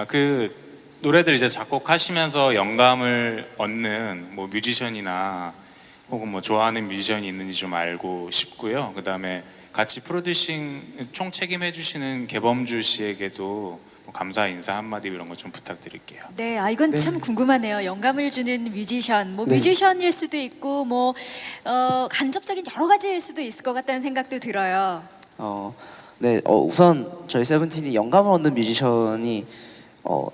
그 노래들 이제 작곡하시면서 영감을 얻는 뭐 뮤지션이나 혹은 뭐 좋아하는 뮤지션이 있는지 좀 알고 싶고요. 그다음에 같이 프로듀싱 총 책임해 주시는 개범주 씨에게도 감사 인사 한마디 이런 거 좀 부탁드릴게요. 네, 이건 참 궁금하네요. 영감을 주는 뮤지션, 뮤지션일 수도 있고, 간접적인 여러 가지일 수도 있을 것 같다는 생각도 들어요. 네, 우선 저희 세븐틴이 영감을 얻는 뮤지션이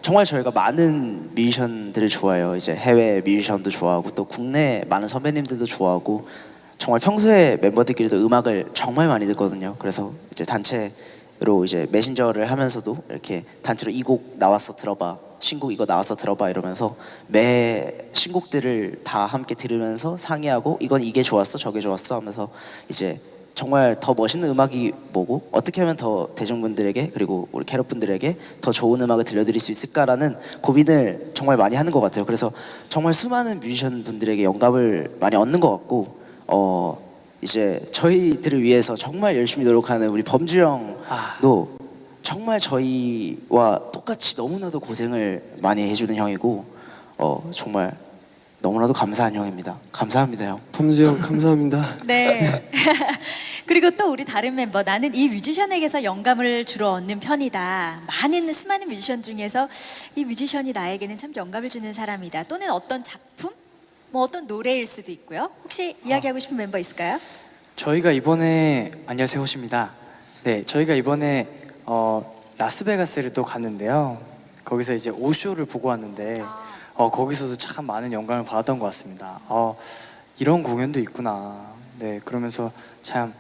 정말 저희가 많은 뮤지션들을 좋아해요. 이제 해외 뮤지션도 좋아하고 또 국내 많은 선배님들도 좋아하고 정말 평소에 멤버들끼리도 음악을 정말 많이 듣거든요. 그래서 이제 단체로 이제 메신저를 하면서도 이렇게 단체로 이 곡 나왔어 들어봐, 신곡 이거 나왔어 들어봐 이러면서 매 신곡들을 다 함께 들으면서 상의하고 이건 이게 좋았어 저게 좋았어 하면서 이제 정말 더 멋있는 음악이 뭐고 어떻게 하면 더 대중분들에게 그리고 우리 캐럿분들에게 더 좋은 음악을 들려드릴 수 있을까라는 고민을 정말 많이 하는 것 같아요. 그래서 정말 수많은 뮤지션 분들에게 영감을 많이 얻는 것 같고 이제 저희들을 위해서 정말 열심히 노력하는 우리 범주 형도 정말 저희와 똑같이 너무나도 고생을 많이 해주는 형이고 정말 너무나도 감사한 형입니다. 감사합니다 형. 범주 형 감사합니다. 네. 그리고 또 우리 다른 멤버, 나는 이 뮤지션에게서 영감을 주로 얻는 편이다. 수많은 뮤지션 중에서 이 뮤지션이 나에게는 참 영감을 주는 사람이다. 또는 어떤 작품, 뭐 어떤 노래일 수도 있고요. 혹시 이야기하고 싶은 멤버 있을까요? 저희가 이번에 안녕하세요 호시입니다. 네, 저희가 이번에 라스베가스를 또 갔는데요. 거기서 이제 오쇼를 보고 왔는데 거기서도 참 많은 영감을 받았던 것 같습니다. 이런 공연도 있구나. 네, 그러면서 참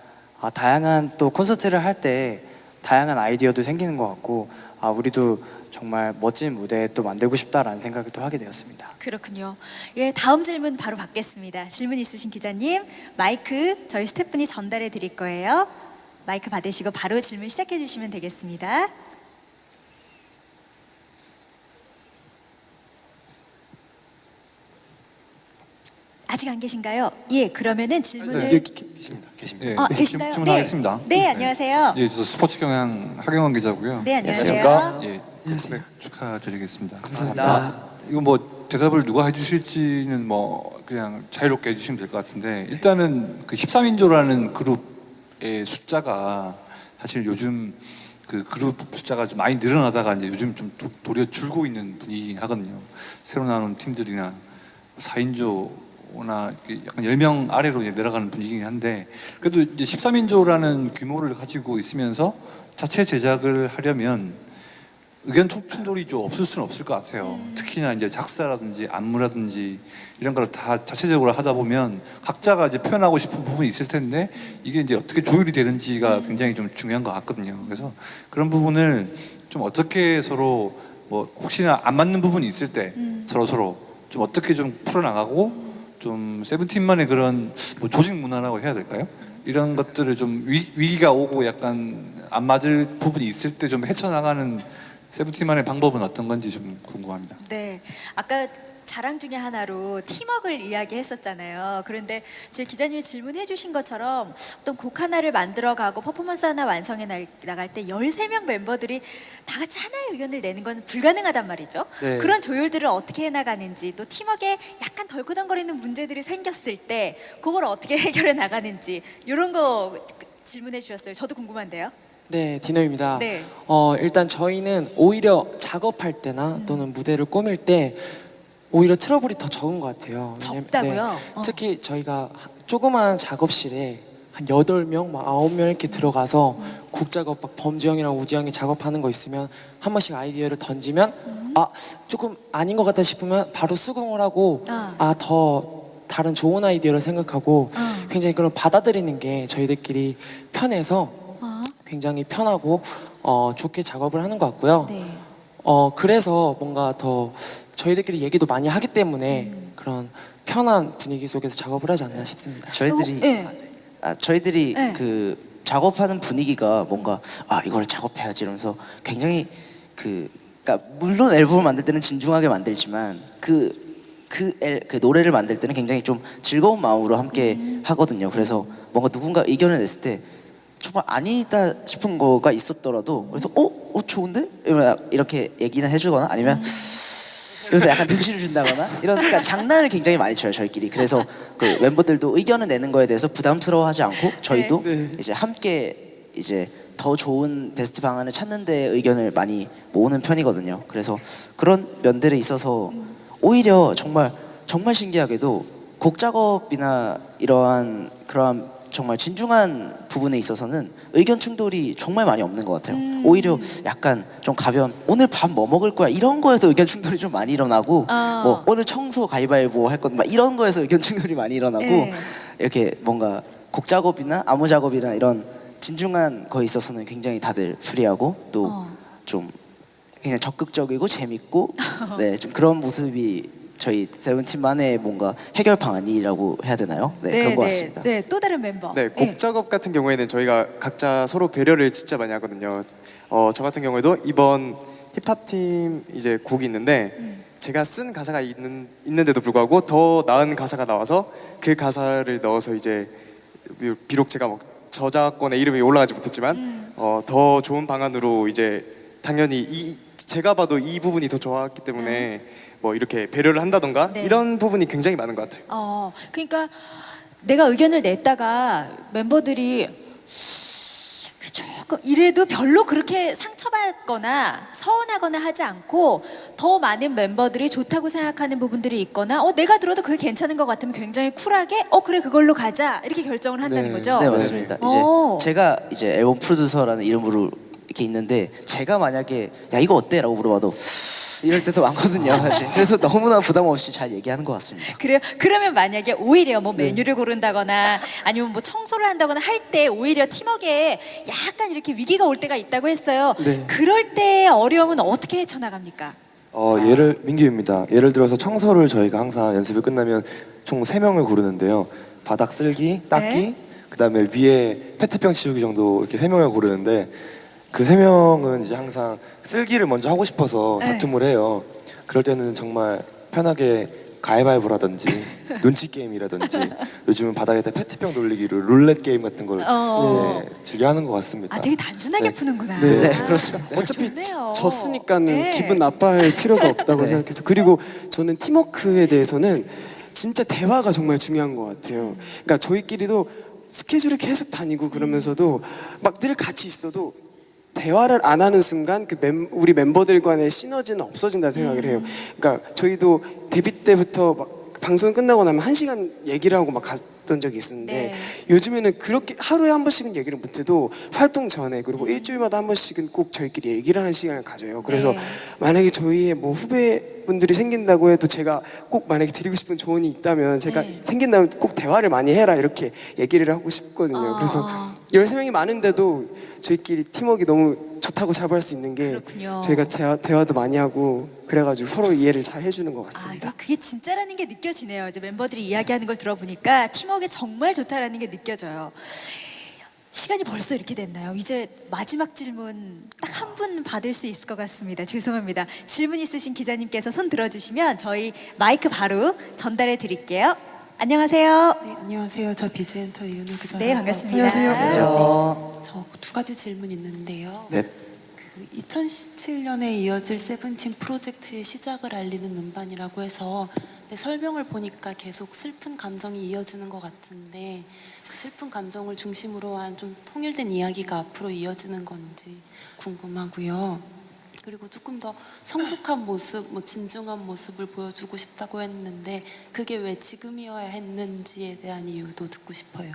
다양한 또 콘서트를 할 때 다양한 아이디어도 생기는 것 같고 우리도 정말 멋진 무대 또 만들고 싶다라는 생각을 또 하게 되었습니다. 그렇군요. 예, 다음 질문 바로 받겠습니다. 질문 있으신 기자님, 마이크 저희 스태프분이 전달해 드릴 거예요. 마이크 받으시고 바로 질문 시작해 주시면 되겠습니다. 아직 안 계신가요? 예, 그러면은 질문을 계십니다. 계신가요? 질문하겠습니다. 네, 안녕하세요. 예, 저 스포츠 경향 하경원 기자고요. 네, 안녕하세요. 예, 안녕하세요. 축하드리겠습니다. 감사합니다. 이거 뭐 대답을 누가 해주실지는 뭐 그냥 자유롭게 해주시면 될 것 같은데 일단은 그 13인조라는 그룹의 숫자가 사실 요즘 그 그룹 숫자가 좀 많이 늘어나다가 이제 요즘 좀 도리어 줄고 있는 분위기긴 하거든요. 새로 나오는 팀들이나 4인조나 약간 10명 아래로 이제 내려가는 분위기긴 한데 그래도 이제 13인조라는 규모를 가지고 있으면서 자체 제작을 하려면 의견 충돌이 좀 없을 수는 없을 것 같아요. 특히나 이제 작사라든지 안무라든지 이런 걸 다 자체적으로 하다 보면 각자가 이제 표현하고 싶은 부분이 있을 텐데 이게 이제 어떻게 조율이 되는지가 굉장히 좀 중요한 것 같거든요. 그래서 그런 부분을 좀 어떻게 서로 뭐 혹시나 안 맞는 부분이 있을 때 서로 좀 어떻게 좀 풀어나가고 좀 세븐틴만의 그런 뭐 조직 문화라고 해야 될까요? 이런 것들을 좀 위기가 오고 약간 안 맞을 부분이 있을 때 좀 헤쳐나가는 세븐틴만의 방법은 어떤 건지 좀 궁금합니다. 네, 아까 자랑 중에 하나로 팀워크를 이야기했었잖아요. 그런데 지금 기자님이 질문해 주신 것처럼 어떤 곡 하나를 만들어가고 퍼포먼스 하나 완성해 나갈 때 13명 멤버들이 다 같이 하나의 의견을 내는 건 불가능하단 말이죠. 네. 그런 조율들을 어떻게 해나가는지, 또 팀워크에 약간 덜커덩거리는 문제들이 생겼을 때 그걸 어떻게 해결해 나가는지 이런 거 질문해 주셨어요. 저도 궁금한데요. 네, 디노입니다. 네. 일단 저희는 오히려 작업할 때나 또는 무대를 꾸밀 때 오히려 트러블이 더 적은 것 같아요. 적다고요? 특히 저희가 조그만 작업실에 한 8명, 막 9명 이렇게 들어가서 곡 작업, 막 범주 형이랑 우지 형이 작업하는 거 있으면 한 번씩 아이디어를 던지면 조금 아닌 것 같다 싶으면 바로 수긍을 하고 더 다른 좋은 아이디어를 생각하고 굉장히 그런 받아들이는 게 저희들끼리 편해서 굉장히 편하고 좋게 작업을 하는 것 같고요. 네. 그래서 뭔가 더 저희들끼리 얘기도 많이 하기 때문에 그런 편한 분위기 속에서 작업을 하지 않나 싶습니다. 저희들이 네. 그 작업하는 분위기가 뭔가 이걸 작업해야지 이러면서 굉장히 그러니까 물론 앨범을 만들 때는 진중하게 만들지만 그 노래를 만들 때는 굉장히 좀 즐거운 마음으로 함께 하거든요. 그래서 뭔가 누군가 의견을 냈을 때 정말 아니다 싶은 거가 있었더라도 그래서 좋은데? 이렇게 얘기는 해주거나 아니면 그래서 약간 눈치를 준다거나 이런 그러니까 장난을 굉장히 많이 쳐요 저희끼리. 그래서 그 멤버들도 의견을 내는 거에 대해서 부담스러워하지 않고 저희도 이제 함께 이제 더 좋은 베스트 방안을 찾는 데 의견을 많이 모으는 편이거든요. 그래서 그런 면들에 있어서 오히려 정말 신기하게도 곡 작업이나 이러한 그러한 정말 진중한 부분에 있어서는 의견 충돌이 정말 많이 없는 것 같아요. 오히려 약간 좀 가벼운 오늘 밥 뭐 먹을 거야 이런 거에서 의견 충돌이 좀 많이 일어나고 뭐 오늘 청소 가위바위보 할 건데 막 이런 거에서 의견 충돌이 많이 일어나고 이렇게 뭔가 곡 작업이나 안무 작업이나 이런 진중한 거에 있어서는 굉장히 다들 프리하고 또 좀 그냥 적극적이고 재밌고 좀 그런 모습이 저희 세븐틴만의 뭔가 해결 방안이라고 해야 되나요? 그런 것 같습니다. 네, 또 다른 멤버. 네, 곡 작업 같은 경우에는 저희가 각자 서로 배려를 진짜 많이 하거든요. 저 같은 경우에도 이번 힙합팀 이제 곡이 있는데 제가 쓴 가사가 있는데도 불구하고 더 나은 가사가 나와서 그 가사를 넣어서 이제 비록 제가 막 저작권에 이름이 올라가지 못했지만 더 좋은 방안으로 이제 당연히 제가 봐도 이 부분이 더 좋았기 때문에 뭐 이렇게 배려를 한다던가 네. 이런 부분이 굉장히 많은 것 같아요. 그러니까 내가 의견을 냈다가 멤버들이 조금 이래도 별로 그렇게 상처받거나 서운하거나 하지 않고 더 많은 멤버들이 좋다고 생각하는 부분들이 있거나 내가 들어도 그게 괜찮은 것 같으면 굉장히 쿨하게 그래 그걸로 가자 이렇게 결정을 한다는 거죠. 네, 맞습니다. 이제 제가 이제 앨범 프로듀서라는 이름으로 이렇게 있는데 제가 만약에 야 이거 어때?라고 물어봐도 이럴 때도 많거든요, 사실. 그래서 너무나 부담 없이 잘 얘기하는 것 같습니다. 그래요? 그러면 만약에 오히려 뭐 메뉴를 고른다거나 아니면 뭐 청소를 한다거나 할 때 오히려 팀워크에 약간 이렇게 위기가 올 때가 있다고 했어요. 네. 그럴 때 어려움은 어떻게 헤쳐나갑니까? 민규입니다. 예를 들어서 청소를 저희가 항상 연습을 끝나면 총 3명을 고르는데요. 바닥 쓸기, 닦기, 그다음에 위에 페트병 치우기 정도 이렇게 3명을 고르는데 그 3명은 이제 항상 쓸기를 먼저 하고 싶어서 다툼을 해요. 그럴 때는 정말 편하게 가위바위보라든지 눈치 게임이라든지 요즘은 바닥에다 페트병 돌리기로 룰렛 게임 같은 걸 즐겨 하는 것 같습니다. 되게 단순하게 푸는구나. 네, 그렇습니다. 어차피 좋네요. 졌으니까는 기분 나빠할 필요가 없다고 생각해서 그리고 저는 팀워크에 대해서는 진짜 대화가 정말 중요한 것 같아요. 그러니까 저희끼리도 스케줄을 계속 다니고 그러면서도 막 늘 같이 있어도 대화를 안 하는 순간 우리 멤버들 간의 시너지는 없어진다 생각을 해요. 그러니까 저희도 데뷔 때부터 막 방송 끝나고 나면 1시간 얘기를 하고 막 갔던 적이 있었는데 요즘에는 그렇게 하루에 한 번씩은 얘기를 못해도 활동 전에 그리고 일주일마다 한 번씩은 꼭 저희끼리 얘기를 하는 시간을 가져요. 그래서 만약에 저희의 뭐 후배분들이 생긴다고 해도 제가 꼭 만약에 드리고 싶은 조언이 있다면 제가 생긴다면 꼭 대화를 많이 해라 이렇게 얘기를 하고 싶거든요. 그래서 13명이 많은데도 저희끼리 팀워크가 너무 좋다고 자부할 수 있는 게 저희가 대화도 많이 하고 그래가지고 서로 이해를 잘 해주는 것 같습니다. 그게 진짜라는 게 느껴지네요. 이제 멤버들이 이야기하는 걸 들어보니까 팀워크에 정말 좋다라는 게 느껴져요. 시간이 벌써 이렇게 됐나요? 이제 마지막 질문 딱 한 분 받을 수 있을 것 같습니다. 죄송합니다. 질문 있으신 기자님께서 손 들어주시면 저희 마이크 바로 전달해 드릴게요. 안녕하세요. 네, 안녕하세요. 저 비즈엔터 이은우 기자. 네, 반갑습니다. 안녕하세요. 저 2가지 질문 있는데요. 네. 2017년에 이어질 세븐틴 프로젝트의 시작을 알리는 음반이라고 해서 설명을 보니까 계속 슬픈 감정이 이어지는 것 같은데 그 슬픈 감정을 중심으로 한 좀 통일된 이야기가 앞으로 이어지는 건지 궁금하고요. 그리고 조금 더 성숙한 모습, 뭐 진중한 모습을 보여주고 싶다고 했는데 그게 왜 지금이어야 했는지에 대한 이유도 듣고 싶어요.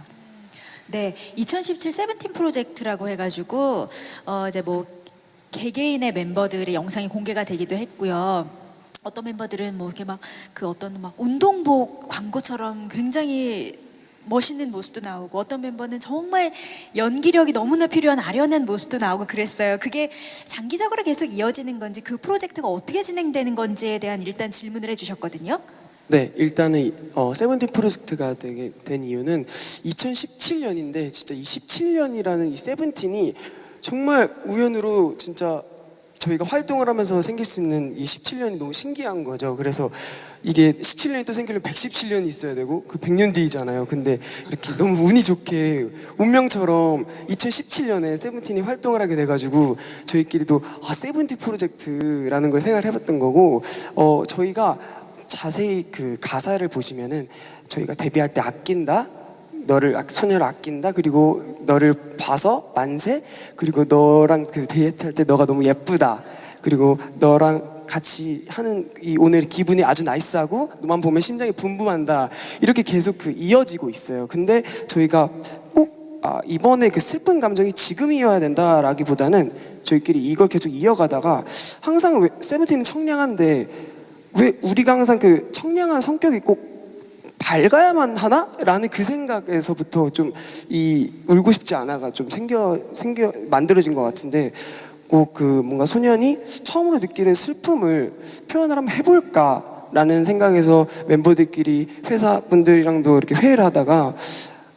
네, 2017 세븐틴 프로젝트라고 해가지고 이제 뭐 개개인의 멤버들의 영상이 공개가 되기도 했고요. 어떤 멤버들은 뭐 이렇게 막 그 어떤 막 운동복 광고처럼 굉장히 멋있는 모습도 나오고 어떤 멤버는 정말 연기력이 너무나 필요한 아련한 모습도 나오고 그랬어요. 그게 장기적으로 계속 이어지는 건지 그 프로젝트가 어떻게 진행되는 건지에 대한 일단 질문을 해주셨거든요. 네, 일단은 세븐틴 프로젝트가 되게 된 이유는 2017년인데 진짜 이 17년이라는 이 세븐틴이 정말 우연으로 진짜 저희가 활동을 하면서 생길 수 있는 이 17년이 너무 신기한 거죠. 그래서 이게 17년이 또 생기려면 117년이 있어야 되고 그 100년 뒤잖아요. 근데 이렇게 너무 운이 좋게 운명처럼 2017년에 세븐틴이 활동을 하게 돼가지고 저희끼리도 세븐틴 프로젝트라는 걸 생각을 해봤던 거고 저희가 자세히 그 가사를 보시면은 저희가 데뷔할 때 아낀다 소녀를 아낀다 그리고 너를 봐서 만세 그리고 너랑 그 데이트할 때 너가 너무 예쁘다 그리고 너랑 같이 하는 이 오늘 기분이 아주 나이스하고 너만 보면 심장이 붐붐한다 이렇게 계속 그 이어지고 있어요. 근데 저희가 꼭 이번에 그 슬픈 감정이 지금이어야 된다라기보다는 저희끼리 이걸 계속 이어가다가 항상 왜 세븐틴은 청량한데 왜 우리가 항상 그 청량한 성격이 꼭 밝아야만 하나? 라는 그 생각에서부터 좀 이 울고 싶지 않아가 좀 만들어진 것 같은데 꼭 그 뭔가 소년이 처음으로 느끼는 슬픔을 표현을 한번 해볼까 라는 생각에서 멤버들끼리 회사분들이랑도 이렇게 회의를 하다가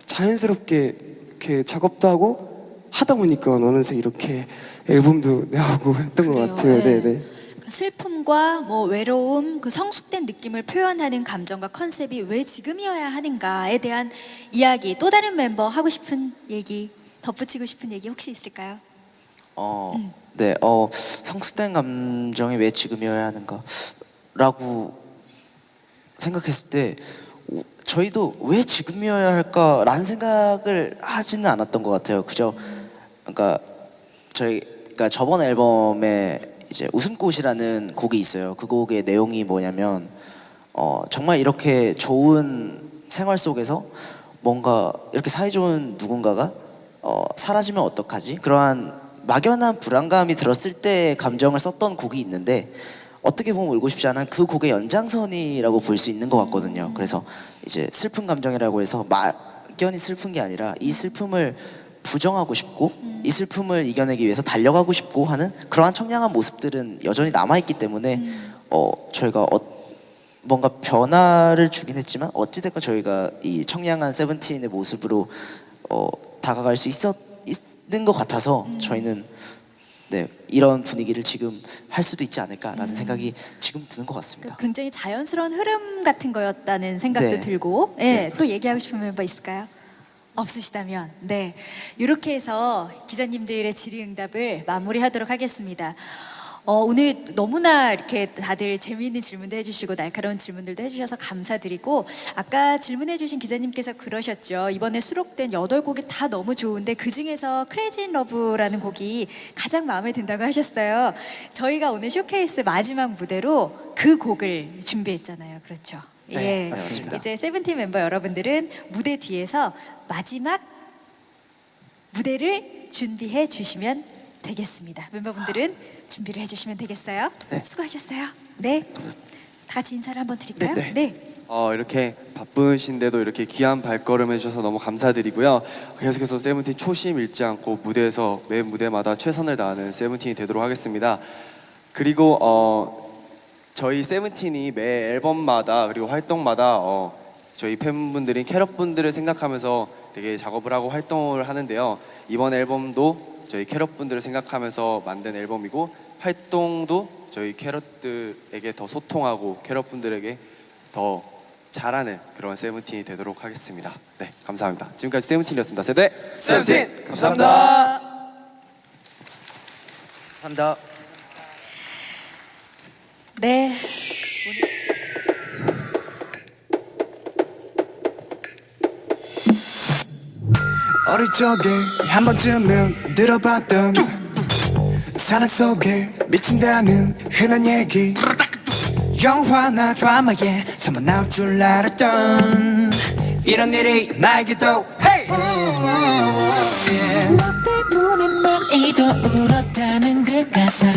자연스럽게 이렇게 작업도 하고 하다 보니까 어느새 이렇게 앨범도 나오고 했던 것 같아요. 네네. 슬픔과 뭐 외로움, 그 성숙된 느낌을 표현하는 감정과 컨셉이 왜 지금이어야 하는가에 대한 이야기, 또 다른 멤버 하고 싶은 얘기, 덧붙이고 싶은 얘기 혹시 있을까요? 네, 성숙된 감정이 왜 지금이어야 하는가라고 생각했을 때 저희도 왜 지금이어야 할까라는 생각을 하지는 않았던 것 같아요. 그저 그러니까 저희가 저번 앨범에 이제 웃음꽃이라는 곡이 있어요. 그 곡의 내용이 뭐냐면 정말 이렇게 좋은 생활 속에서 뭔가 이렇게 사이좋은 누군가가 사라지면 어떡하지? 그러한 막연한 불안감이 들었을 때 감정을 썼던 곡이 있는데 어떻게 보면 울고 싶지 않은 그 곡의 연장선이라고 볼 수 있는 것 같거든요. 그래서 이제 슬픈 감정이라고 해서 막연히 슬픈 게 아니라 이 슬픔을 부정하고 싶고 이 슬픔을 이겨내기 위해서 달려가고 싶고 하는 그러한 청량한 모습들은 여전히 남아있기 때문에 저희가 뭔가 변화를 주긴 했지만 어찌됐건 저희가 이 청량한 세븐틴의 모습으로 다가갈 수 있는 것 같아서 저희는 네, 이런 분위기를 지금 할 수도 있지 않을까라는 생각이 지금 드는 것 같습니다. 굉장히 자연스러운 흐름 같은 거였다는 생각도 네. 들고 또 얘기하고 싶은 멤버 있을까요? 없으시다면 네, 이렇게 해서 기자님들의 질의응답을 마무리하도록 하겠습니다. 오늘 너무나 이렇게 다들 재미있는 질문도 해주시고 날카로운 질문들도 해주셔서 감사드리고 아까 질문해주신 기자님께서 그러셨죠. 이번에 수록된 8곡이 다 너무 좋은데 그중에서 크레이지 인 러브라는 곡이 가장 마음에 든다고 하셨어요. 저희가 오늘 쇼케이스 마지막 무대로 그 곡을 준비했잖아요. 그렇죠? 네, 맞습니다. 이제 세븐틴 멤버 여러분들은 무대 뒤에서 마지막 무대를 준비해 주시면 되겠습니다. 멤버분들은 준비를 해주시면 되겠어요? 네. 수고하셨어요. 네. 다 같이 인사를 한번 드릴까요? 네. 이렇게 바쁘신데도 이렇게 귀한 발걸음 해주셔서 너무 감사드리고요. 계속해서 세븐틴 초심 잃지 않고 무대에서 매 무대마다 최선을 다하는 세븐틴이 되도록 하겠습니다. 그리고 저희 세븐틴이 매 앨범마다 그리고 활동마다 저희 팬분들인 캐럿분들을 생각하면서 되게 작업을 하고 활동을 하는데요. 이번 앨범도 저희 캐럿분들을 생각하면서 만든 앨범이고 활동도 저희 캐럿들에게 더 소통하고 캐럿분들에게 더 잘하는 그런 세븐틴이 되도록 하겠습니다. 네, 감사합니다. 지금까지 세븐틴이었습니다. 세븐틴 감사합니다. 감사합니다. 네. 어릴 적에 한 번쯤은 들어봤던 사랑 속에 미친다는 흔한 얘기 영화나 드라마에 서만 나올 줄 알았던 이런 일이 나에게도 hey! 너 때문에 맘이 더 울었다는 그 가사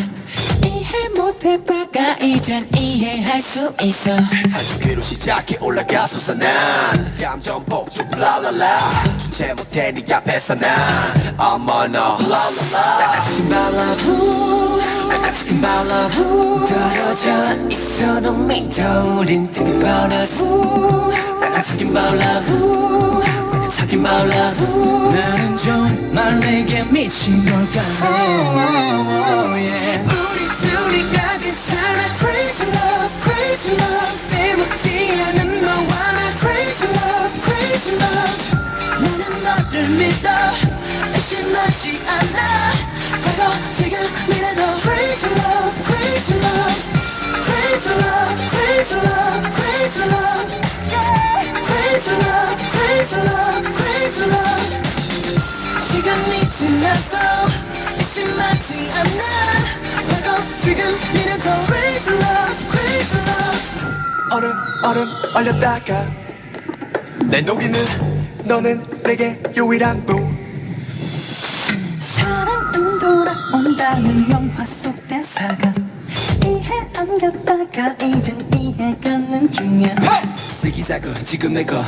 이해 못해다가 이젠 이해할 수 있어 아주 귀로 시작해 올라가소서 난 감정 폭죽 랄랄라 주체 못해 네 앞에서 난 어머나 랄랄라 Asking about love Asking about love 떨어져 있어도 믿어 우린 thinking about us Asking about love Talking about love 나는 정말 내게 미친 걸까 우리 둘이가 괜찮아 Crazy love, crazy love 때묻지 않은 너와 나 Crazy love, crazy love 나는 너를 믿어 의심하지 않아 과거 지금 미래도 Crazy love, crazy love Crazy love, crazy love, crazy love Crazy love, crazy love, crazy love 시간이 지나도 의심하지 않아 과거 지금 미래도 Crazy love, crazy love 얼음 얼렸다가 내 녹이는 너는 내게 유일한 부 사랑은 돌아온다는 영화 속 대사가 이해 안 갔다가 이젠 이해가는 중이야 쓰기사고 지금 내가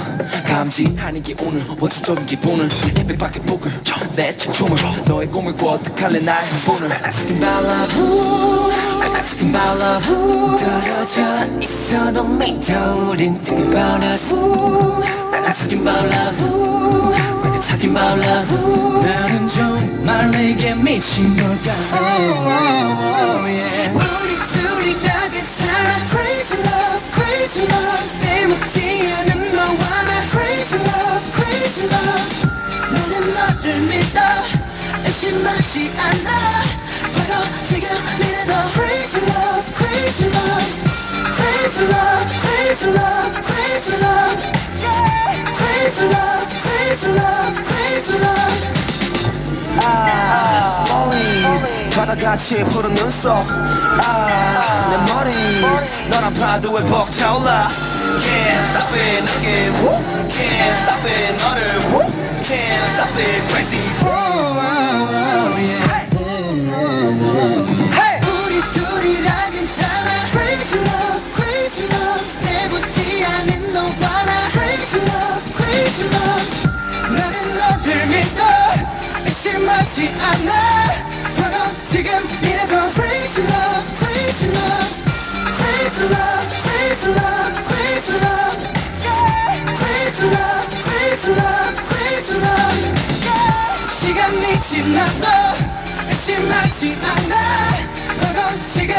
감지하는 게 오늘 원초적인 기분은 임팩밖에 복을 내 춤을 너의 꿈을 꿔 어떡할래 나의 흥분을 Asking about love Asking about love 떨어져 있어도 믿어 우린 thinking about us Asking about love Talking about love 나는 정말 내게 미친 걸까 우리 둘이가 괜찮아 Crazy love, crazy love 때묻지 않은 너와 나 Crazy love, crazy love 나는 너를 믿어 의심하지 않아 지금 이래도 crazy love crazy love crazy love crazy love crazy love crazy love crazy love crazy love falling 바다같이 푸른 눈속 내 머리 너란 파도에 벅차올라 Can't stop it again Can't stop it 너를 Can't stop it crazy Hey! 우리 둘이라 괜찮아 Crazy love crazy love 내붙지 않은 너와 나 Crazy love crazy love 나는 너를 믿고 의심하지 않아 바로 지금 이래도 crazy love crazy love crazy love crazy love crazy love crazy love crazy love crazy love 시간이 지나도 의심하지 않아 바로 지금